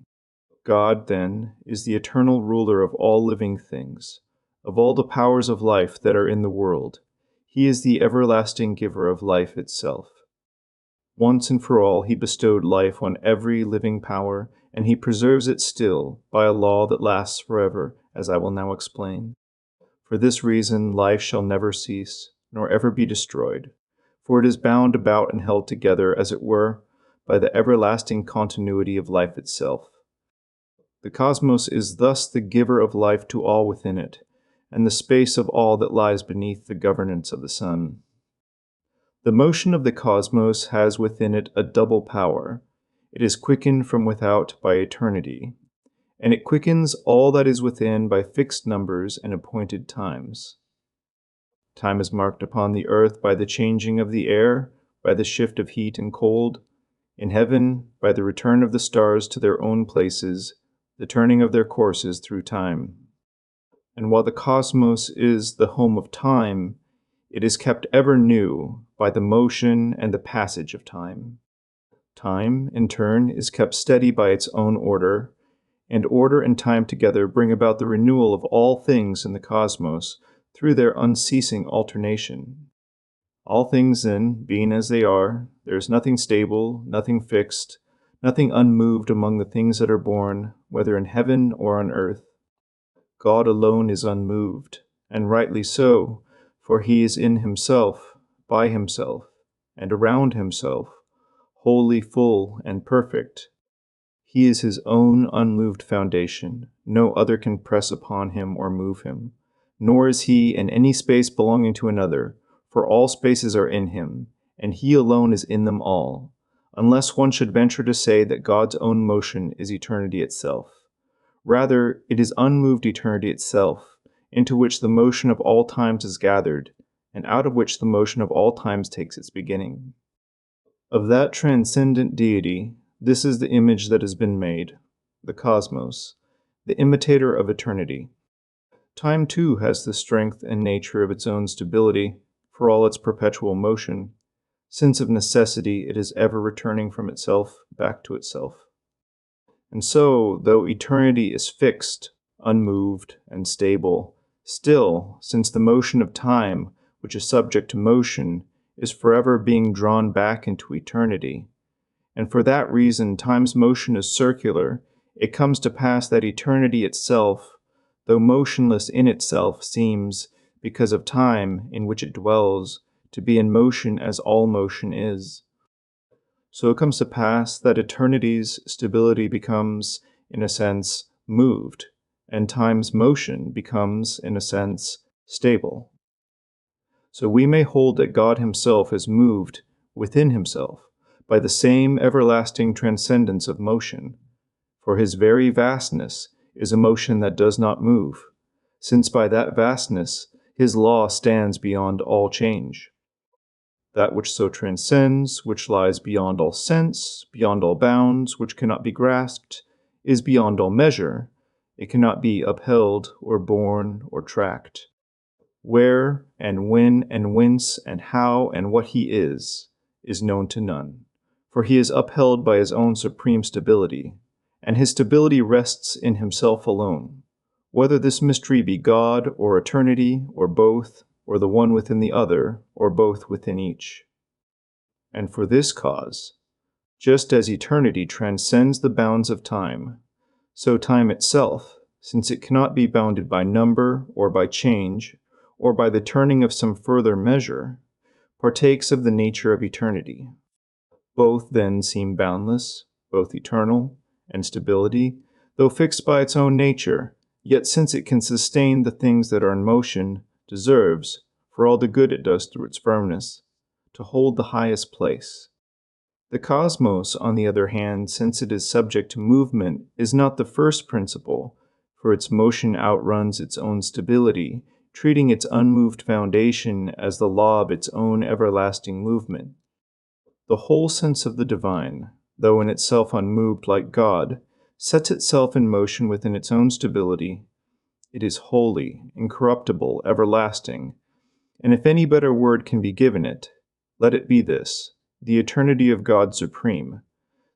God, then, is the eternal ruler of all living things, of all the powers of life that are in the world. He is the everlasting giver of life itself. Once and for all he bestowed life on every living power, and he preserves it still by a law that lasts forever, as I will now explain. For this reason life shall never cease, nor ever be destroyed, for it is bound about and held together, as it were, by the everlasting continuity of life itself. The cosmos is thus the giver of life to all within it, and the space of all that lies beneath the governance of the sun. The motion of the cosmos has within it a double power. It is quickened from without by eternity, and it quickens all that is within by fixed numbers and appointed times. Time is marked upon the earth by the changing of the air, by the shift of heat and cold, in heaven by the return of the stars to their own places, the turning of their courses through time. And while the cosmos is the home of time, it is kept ever new by the motion and the passage of time. Time, in turn, is kept steady by its own order, and order and time together bring about the renewal of all things in the cosmos through their unceasing alternation. All things, then, being as they are, there is nothing stable, nothing fixed, nothing unmoved among the things that are born, whether in heaven or on earth. God alone is unmoved, and rightly so, for he is in himself, by himself, and around himself, wholly full and perfect. He is his own unmoved foundation. No other can press upon him or move him, nor is he in any space belonging to another, for all spaces are in him, and he alone is in them all, unless one should venture to say that God's own motion is eternity itself. Rather, it is unmoved eternity itself, into which the motion of all times is gathered, and out of which the motion of all times takes its beginning. Of that transcendent deity, this is the image that has been made, the cosmos, the imitator of eternity. Time, too, has the strength and nature of its own stability, for all its perpetual motion, since of necessity it is ever returning from itself back to itself. And so, though eternity is fixed, unmoved, and stable, still, since the motion of time, which is subject to motion, is forever being drawn back into eternity, and for that reason time's motion is circular, it comes to pass that eternity itself, though motionless in itself, seems, because of time in which it dwells, to be in motion as all motion is. So it comes to pass that eternity's stability becomes, in a sense, moved, and time's motion becomes, in a sense, stable. So we may hold that God himself is moved within himself by the same everlasting transcendence of motion, for his very vastness is a motion that does not move, since by that vastness his law stands beyond all change. That which so transcends, which lies beyond all sense, beyond all bounds, which cannot be grasped, is beyond all measure. It cannot be upheld or borne or tracked. Where and when and whence and how and what he is known to none, for he is upheld by his own supreme stability, and his stability rests in himself alone. Whether this mystery be God or eternity or both, or the one within the other, or both within each. And for this cause, just as eternity transcends the bounds of time, so time itself, since it cannot be bounded by number or by change, or by the turning of some further measure, partakes of the nature of eternity. Both then seem boundless, both eternal, and stability, though fixed by its own nature, yet since it can sustain the things that are in motion, deserves, for all the good it does through its firmness, to hold the highest place. The cosmos, on the other hand, since it is subject to movement, is not the first principle, for its motion outruns its own stability, treating its unmoved foundation as the law of its own everlasting movement. The whole sense of the divine, though in itself unmoved like God, sets itself in motion within its own stability. It is holy, incorruptible, everlasting, and if any better word can be given it, let it be this, the eternity of God supreme,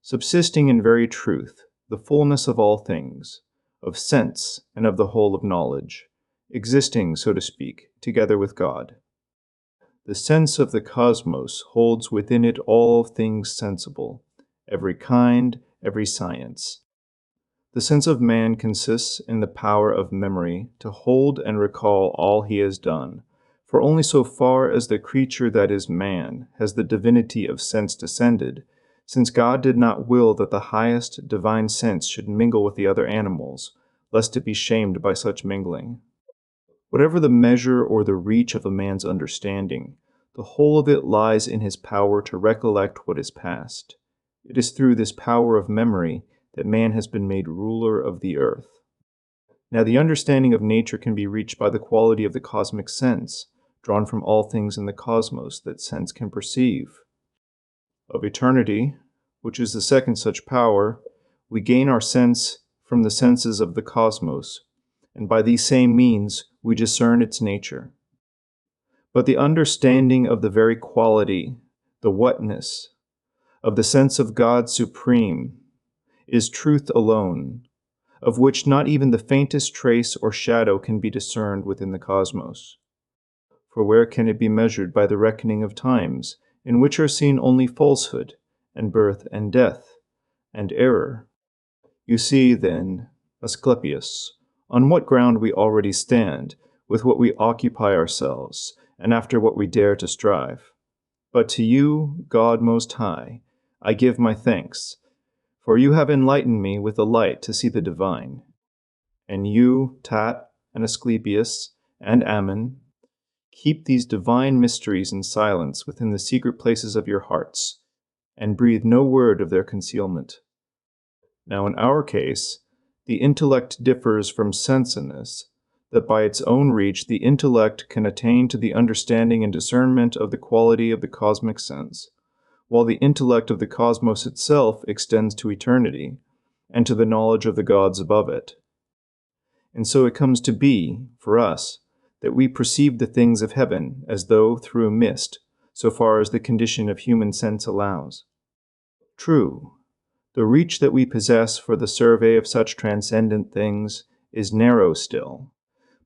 subsisting in very truth, the fullness of all things, of sense and of the whole of knowledge, existing, so to speak, together with God. The sense of the cosmos holds within it all things sensible, every kind, every science. The sense of man consists in the power of memory to hold and recall all he has done, for only so far as the creature that is man has the divinity of sense descended, since God did not will that the highest divine sense should mingle with the other animals, lest it be shamed by such mingling. Whatever the measure or the reach of a man's understanding, the whole of it lies in his power to recollect what is past. It is through this power of memory that man has been made ruler of the earth. Now, the understanding of nature can be reached by the quality of the cosmic sense, drawn from all things in the cosmos that sense can perceive. Of eternity, which is the second such power, we gain our sense from the senses of the cosmos, and by these same means we discern its nature. But the understanding of the very quality, the whatness, of the sense of God supreme, is truth alone, of which not even the faintest trace or shadow can be discerned within the cosmos. For where can it be measured by the reckoning of times, in which are seen only falsehood, and birth and death, and error? You see, then, Asclepius, on what ground we already stand, with what we occupy ourselves, and after what we dare to strive. But to you, God Most High, I give my thanks, for you have enlightened me with the light to see the divine. And you, Tat, and Asclepius, and Ammon, keep these divine mysteries in silence within the secret places of your hearts, and breathe no word of their concealment. Now, in our case, the intellect differs from sense in this, that by its own reach the intellect can attain to the understanding and discernment of the quality of the cosmic sense, while the intellect of the cosmos itself extends to eternity, and to the knowledge of the gods above it. And so it comes to be, for us, that we perceive the things of heaven as though through a mist, so far as the condition of human sense allows. True, the reach that we possess for the survey of such transcendent things is narrow still,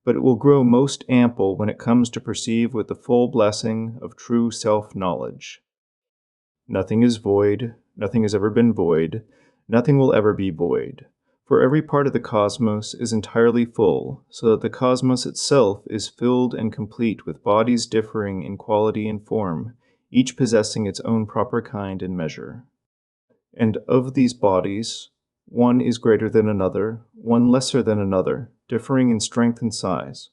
but it will grow most ample when it comes to perceive with the full blessing of true self-knowledge. Nothing is void, nothing has ever been void, nothing will ever be void, for every part of the cosmos is entirely full, so that the cosmos itself is filled and complete with bodies differing in quality and form, each possessing its own proper kind and measure. And of these bodies, one is greater than another, one lesser than another, differing in strength and size.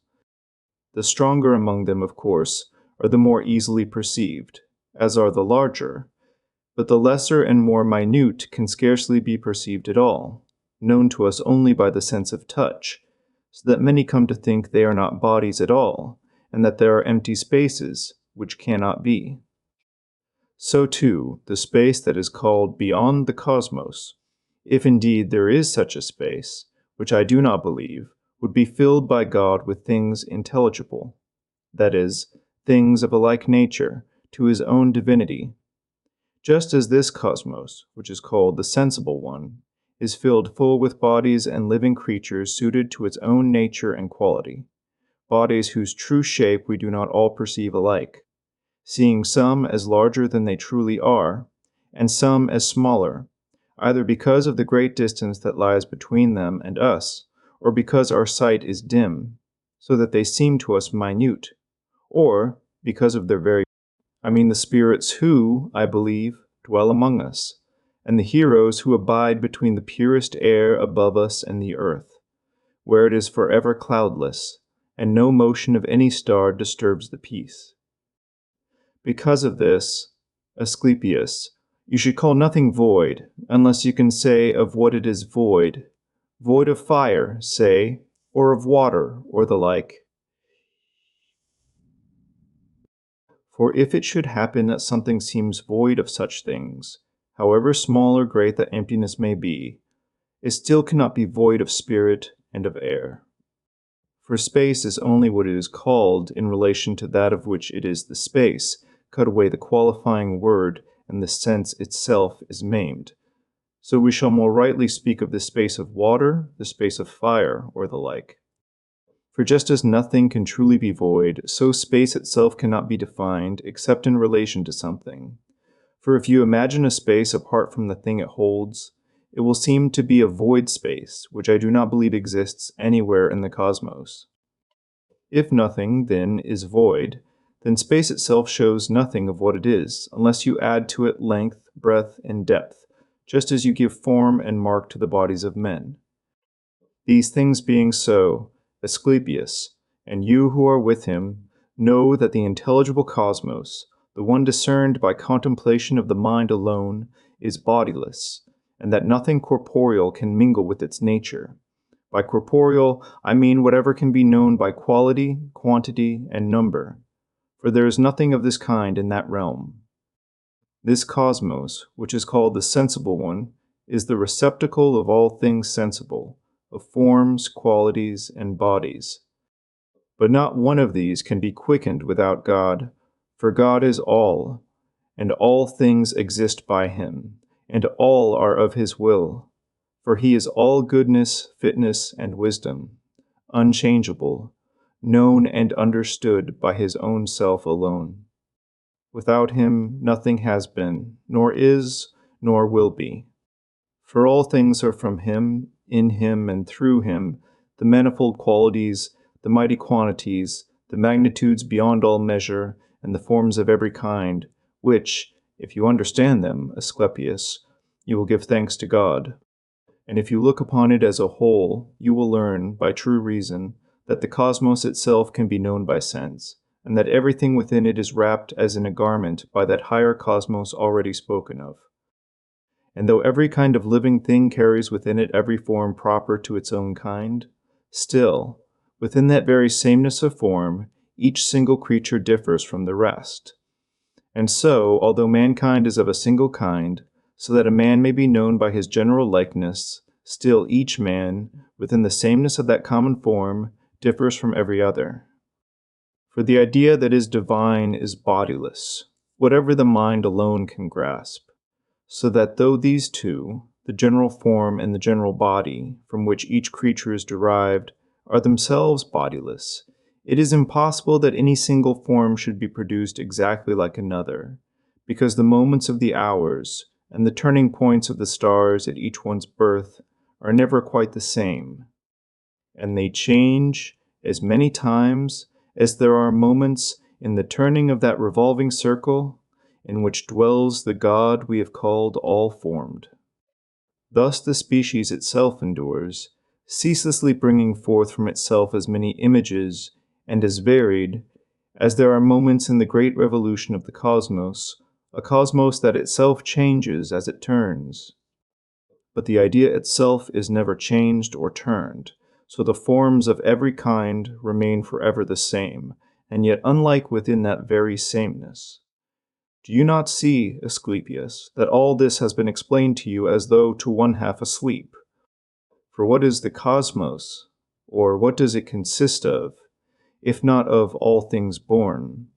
The stronger among them, of course, are the more easily perceived, as are the larger, but the lesser and more minute can scarcely be perceived at all, known to us only by the sense of touch, so that many come to think they are not bodies at all, and that there are empty spaces, which cannot be. So too, the space that is called beyond the cosmos, if indeed there is such a space, which I do not believe, would be filled by God with things intelligible, that is, things of a like nature, to his own divinity, just as this cosmos, which is called the sensible one, is filled full with bodies and living creatures suited to its own nature and quality, bodies whose true shape we do not all perceive alike, seeing some as larger than they truly are, and some as smaller, either because of the great distance that lies between them and us, or because our sight is dim, so that they seem to us minute, or because of their very the spirits who, I believe, dwell among us, and the heroes who abide between the purest air above us and the earth, where it is forever cloudless, and no motion of any star disturbs the peace. Because of this, Asclepius, you should call nothing void, unless you can say of what it is void. Void of fire, say, or of water, or the like. For if it should happen that something seems void of such things, however small or great that emptiness may be, it still cannot be void of spirit and of air. For space is only what it is called in relation to that of which it is the space, cut away the qualifying word, and the sense itself is maimed. So we shall more rightly speak of the space of water, the space of fire, or the like. For just as nothing can truly be void, so space itself cannot be defined except in relation to something. For if you imagine a space apart from the thing it holds, it will seem to be a void space, which I do not believe exists anywhere in the cosmos. If nothing, then, is void, then space itself shows nothing of what it is, unless you add to it length, breadth, and depth, just as you give form and mark to the bodies of men. These things being so, Asclepius, and you who are with him, know that the intelligible cosmos, the one discerned by contemplation of the mind alone, is bodiless, and that nothing corporeal can mingle with its nature. By corporeal, I mean whatever can be known by quality, quantity, and number, for there is nothing of this kind in that realm. This cosmos, which is called the sensible one, is the receptacle of all things sensible, of forms, qualities, and bodies. But not one of these can be quickened without God, for God is all, and all things exist by him, and all are of his will. For he is all goodness, fitness, and wisdom, unchangeable, known and understood by his own self alone. Without him nothing has been, nor is, nor will be. For all things are from him, in him, and through him, the manifold qualities, the mighty quantities, the magnitudes beyond all measure, and the forms of every kind, which, if you understand them, Asclepius, you will give thanks to God. And if you look upon it as a whole, you will learn, by true reason, that the cosmos itself can be known by sense, and that everything within it is wrapped as in a garment by that higher cosmos already spoken of. And though every kind of living thing carries within it every form proper to its own kind, still, within that very sameness of form, each single creature differs from the rest. And so, although mankind is of a single kind, so that a man may be known by his general likeness, still each man, within the sameness of that common form, differs from every other. For the idea that is divine is bodiless, whatever the mind alone can grasp, so that though these two, the general form and the general body, from which each creature is derived, are themselves bodiless, it is impossible that any single form should be produced exactly like another, because the moments of the hours, and the turning points of the stars at each one's birth are never quite the same, and they change as many times as there are moments in the turning of that revolving circle in which dwells the God we have called all-formed. Thus the species itself endures, ceaselessly bringing forth from itself as many images and as varied as there are moments in the great revolution of the cosmos, a cosmos that itself changes as it turns. But the idea itself is never changed or turned, so the forms of every kind remain forever the same, and yet unlike within that very sameness. Do you not see, Asclepius, that all this has been explained to you as though to one half asleep? For what is the cosmos, or what does it consist of, if not of all things born?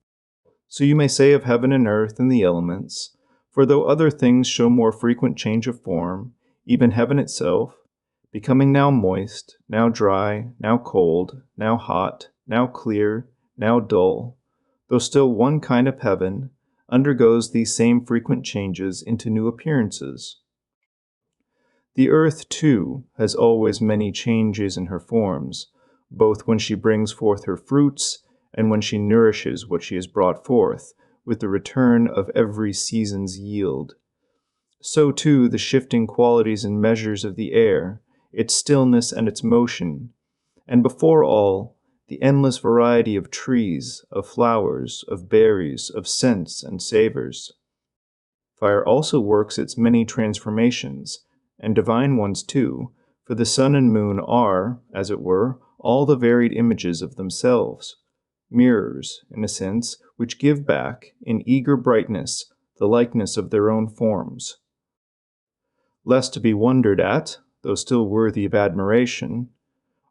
So you may say of heaven and earth and the elements, for though other things show more frequent change of form, even heaven itself, becoming now moist, now dry, now cold, now hot, now clear, now dull, though still one kind of heaven, undergoes these same frequent changes into new appearances. The earth, too, has always many changes in her forms, both when she brings forth her fruits and when she nourishes what she has brought forth, with the return of every season's yield. So, too, the shifting qualities and measures of the air, its stillness and its motion, and before all, the endless variety of trees, of flowers, of berries, of scents and savors. Fire also works its many transformations, and divine ones too, for the sun and moon are, as it were, all the varied images of themselves, mirrors, in a sense, which give back, in eager brightness, the likeness of their own forms. Less to be wondered at, though still worthy of admiration,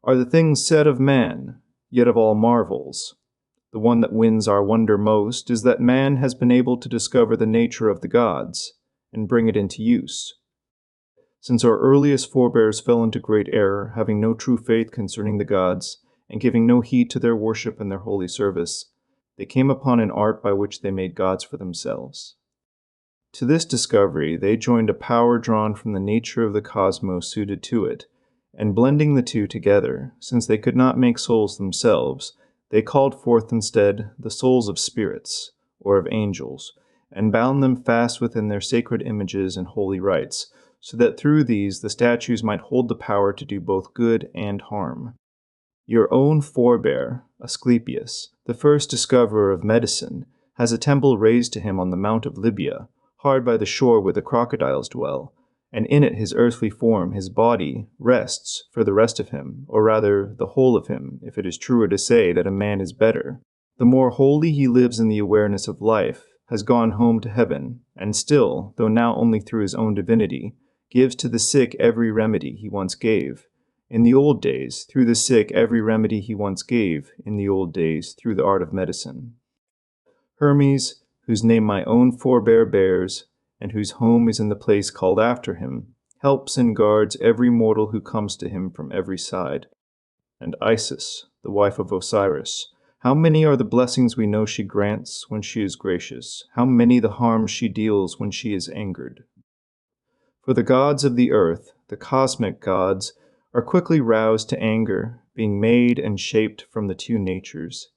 are the things said of man, yet of all marvels. The one that wins our wonder most is that man has been able to discover the nature of the gods, and bring it into use. Since our earliest forebears fell into great error, having no true faith concerning the gods, and giving no heed to their worship and their holy service, they came upon an art by which they made gods for themselves. To this discovery they joined a power drawn from the nature of the cosmos suited to it, and blending the two together, since they could not make souls themselves, they called forth instead the souls of spirits, or of angels, and bound them fast within their sacred images and holy rites, so that through these the statues might hold the power to do both good and harm. Your own forebear, Asclepius, the first discoverer of medicine, has a temple raised to him on the Mount of Libya, hard by the shore where the crocodiles dwell, and in it his earthly form, his body, rests for the rest of him, or rather the whole of him, if it is truer to say that a man is better. The more wholly he lives in the awareness of life, has gone home to heaven, and still, though now only through his own divinity, gives to the sick every remedy he once gave. In the old days, through the sick every remedy he once gave, in the old days, through the art of medicine. Hermes, whose name my own forebear bears, and whose home is in the place called after him, helps and guards every mortal who comes to him from every side. And Isis, the wife of Osiris, how many are the blessings we know she grants when she is gracious, how many the harms she deals when she is angered. For the gods of the earth, the cosmic gods, are quickly roused to anger, being made and shaped from the two natures.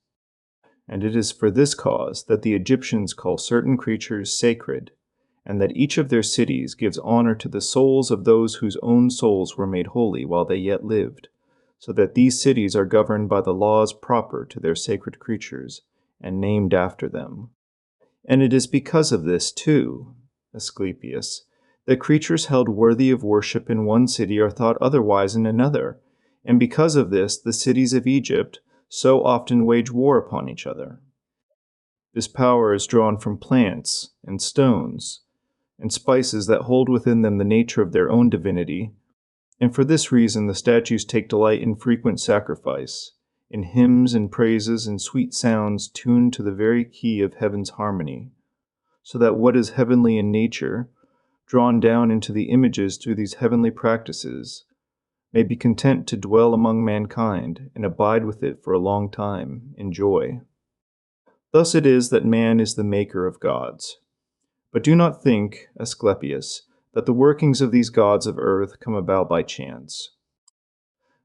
And it is for this cause that the Egyptians call certain creatures sacred, and that each of their cities gives honor to the souls of those whose own souls were made holy while they yet lived, so that these cities are governed by the laws proper to their sacred creatures, and named after them. And it is because of this, too, Asclepius, that creatures held worthy of worship in one city are thought otherwise in another, and because of this the cities of Egypt so often wage war upon each other. This power is drawn from plants and stones and spices that hold within them the nature of their own divinity, and for this reason the statues take delight in frequent sacrifice, in hymns and praises and sweet sounds tuned to the very key of heaven's harmony, so that what is heavenly in nature, drawn down into the images through these heavenly practices, may be content to dwell among mankind and abide with it for a long time in joy. Thus it is that man is the maker of gods. But do not think, Asclepius, that the workings of these gods of earth come about by chance.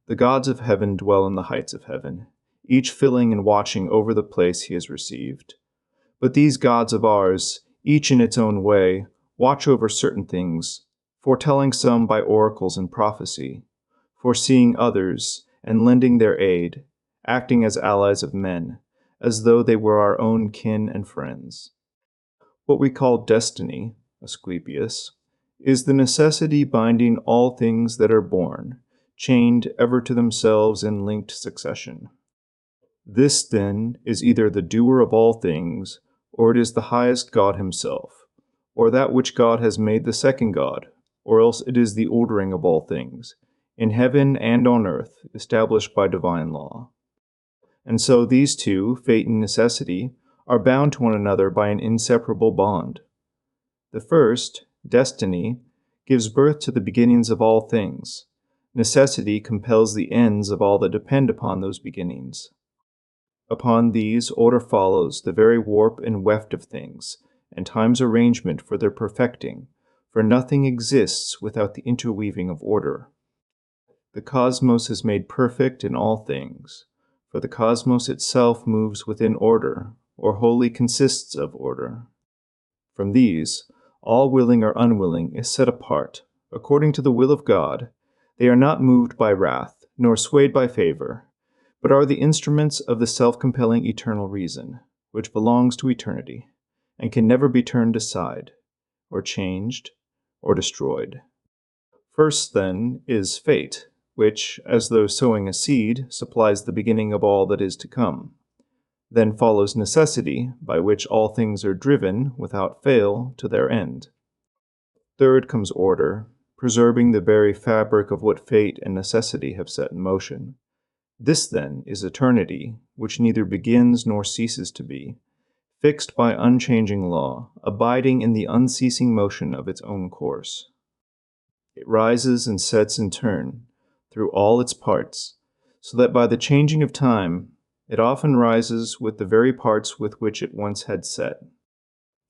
The gods of heaven dwell in the heights of heaven, each filling and watching over the place he has received. But these gods of ours, each in its own way, watch over certain things, foretelling some by oracles and prophecy, foreseeing others, and lending their aid, acting as allies of men, as though they were our own kin and friends. What we call destiny, Asclepius, is the necessity binding all things that are born, chained ever to themselves in linked succession. This, then, is either the doer of all things, or it is the highest God himself, or that which God has made the second God, or else it is the ordering of all things, in heaven and on earth, established by divine law. And so these two, fate and necessity, are bound to one another by an inseparable bond. The first, destiny, gives birth to the beginnings of all things. Necessity compels the ends of all that depend upon those beginnings. Upon these, order follows, the very warp and weft of things, and time's arrangement for their perfecting, for nothing exists without the interweaving of order. The cosmos is made perfect in all things, for the cosmos itself moves within order, or wholly consists of order. From these, all willing or unwilling is set apart, according to the will of God. They are not moved by wrath, nor swayed by favor, but are the instruments of the self-compelling eternal reason, which belongs to eternity, and can never be turned aside, or changed, or destroyed. First, then, is fate, which, as though sowing a seed, supplies the beginning of all that is to come. Then follows necessity, by which all things are driven, without fail, to their end. Third comes order, preserving the very fabric of what fate and necessity have set in motion. This, then, is eternity, which neither begins nor ceases to be, fixed by unchanging law, abiding in the unceasing motion of its own course. It rises and sets in turn, through all its parts, so that by the changing of time, it often rises with the very parts with which it once had set.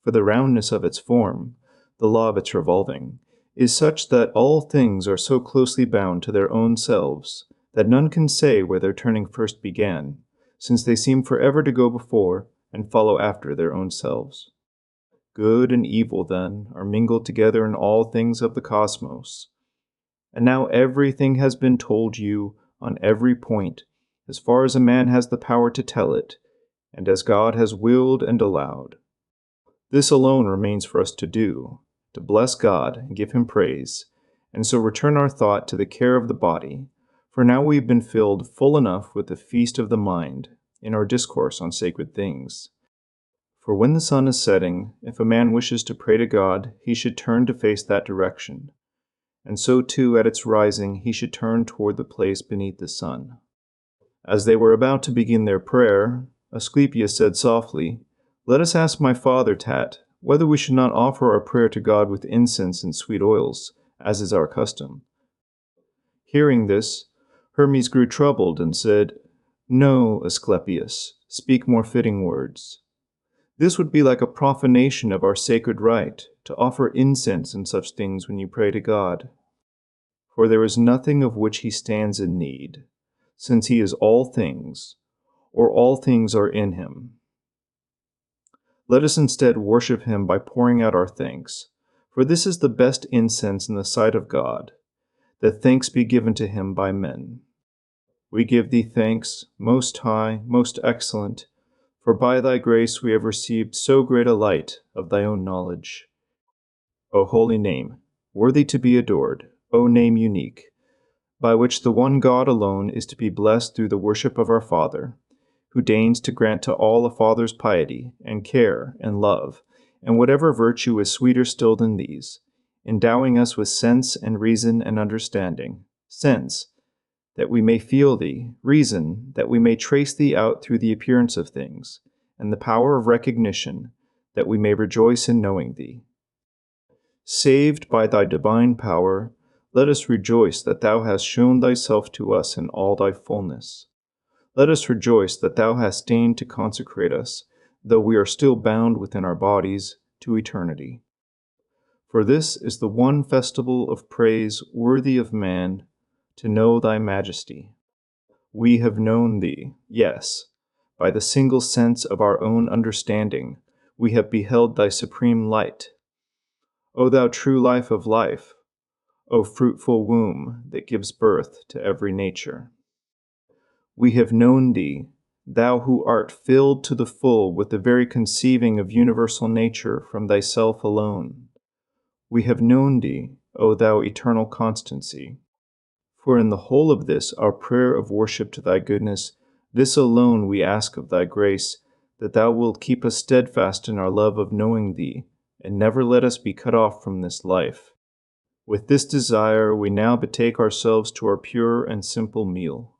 For the roundness of its form, the law of its revolving, is such that all things are so closely bound to their own selves that none can say where their turning first began, since they seem forever to go before and follow after their own selves. Good and evil, then, are mingled together in all things of the cosmos. And now everything has been told you on every point, as far as a man has the power to tell it, and as God has willed and allowed. This alone remains for us to do, to bless God and give him praise, and so return our thought to the care of the body, for now we have been filled full enough with the feast of the mind in our discourse on sacred things. For when the sun is setting, if a man wishes to pray to God, he should turn to face that direction, and so too at its rising he should turn toward the place beneath the sun. As they were about to begin their prayer, Asclepius said softly, "Let us ask my father, Tat, whether we should not offer our prayer to God with incense and sweet oils, as is our custom." Hearing this, Hermes grew troubled and said, "No, Asclepius, speak more fitting words. This would be like a profanation of our sacred right, to offer incense and such things when you pray to God. For there is nothing of which he stands in need, since he is all things, or all things are in him. Let us instead worship him by pouring out our thanks, for this is the best incense in the sight of God, that thanks be given to him by men. We give thee thanks, most high, most excellent, for by thy grace we have received so great a light of thy own knowledge. O holy name, worthy to be adored, O name unique, by which the one God alone is to be blessed through the worship of our Father, who deigns to grant to all a father's piety and care and love, and whatever virtue is sweeter still than these, endowing us with sense and reason and understanding. Sense, that we may feel thee; reason, that we may trace thee out through the appearance of things; and the power of recognition, that we may rejoice in knowing thee. Saved by thy divine power, let us rejoice that thou hast shown thyself to us in all thy fullness. Let us rejoice that thou hast deigned to consecrate us, though we are still bound within our bodies, to eternity. For this is the one festival of praise worthy of man, to know thy majesty. We have known thee, yes, by the single sense of our own understanding, we have beheld thy supreme light. O thou true life of life, O fruitful womb that gives birth to every nature. We have known thee, thou who art filled to the full with the very conceiving of universal nature from thyself alone. We have known thee, O thou eternal constancy. For in the whole of this our prayer of worship to thy goodness, this alone we ask of thy grace, that thou wilt keep us steadfast in our love of knowing thee, and never let us be cut off from this life. With this desire we now betake ourselves to our pure and simple meal.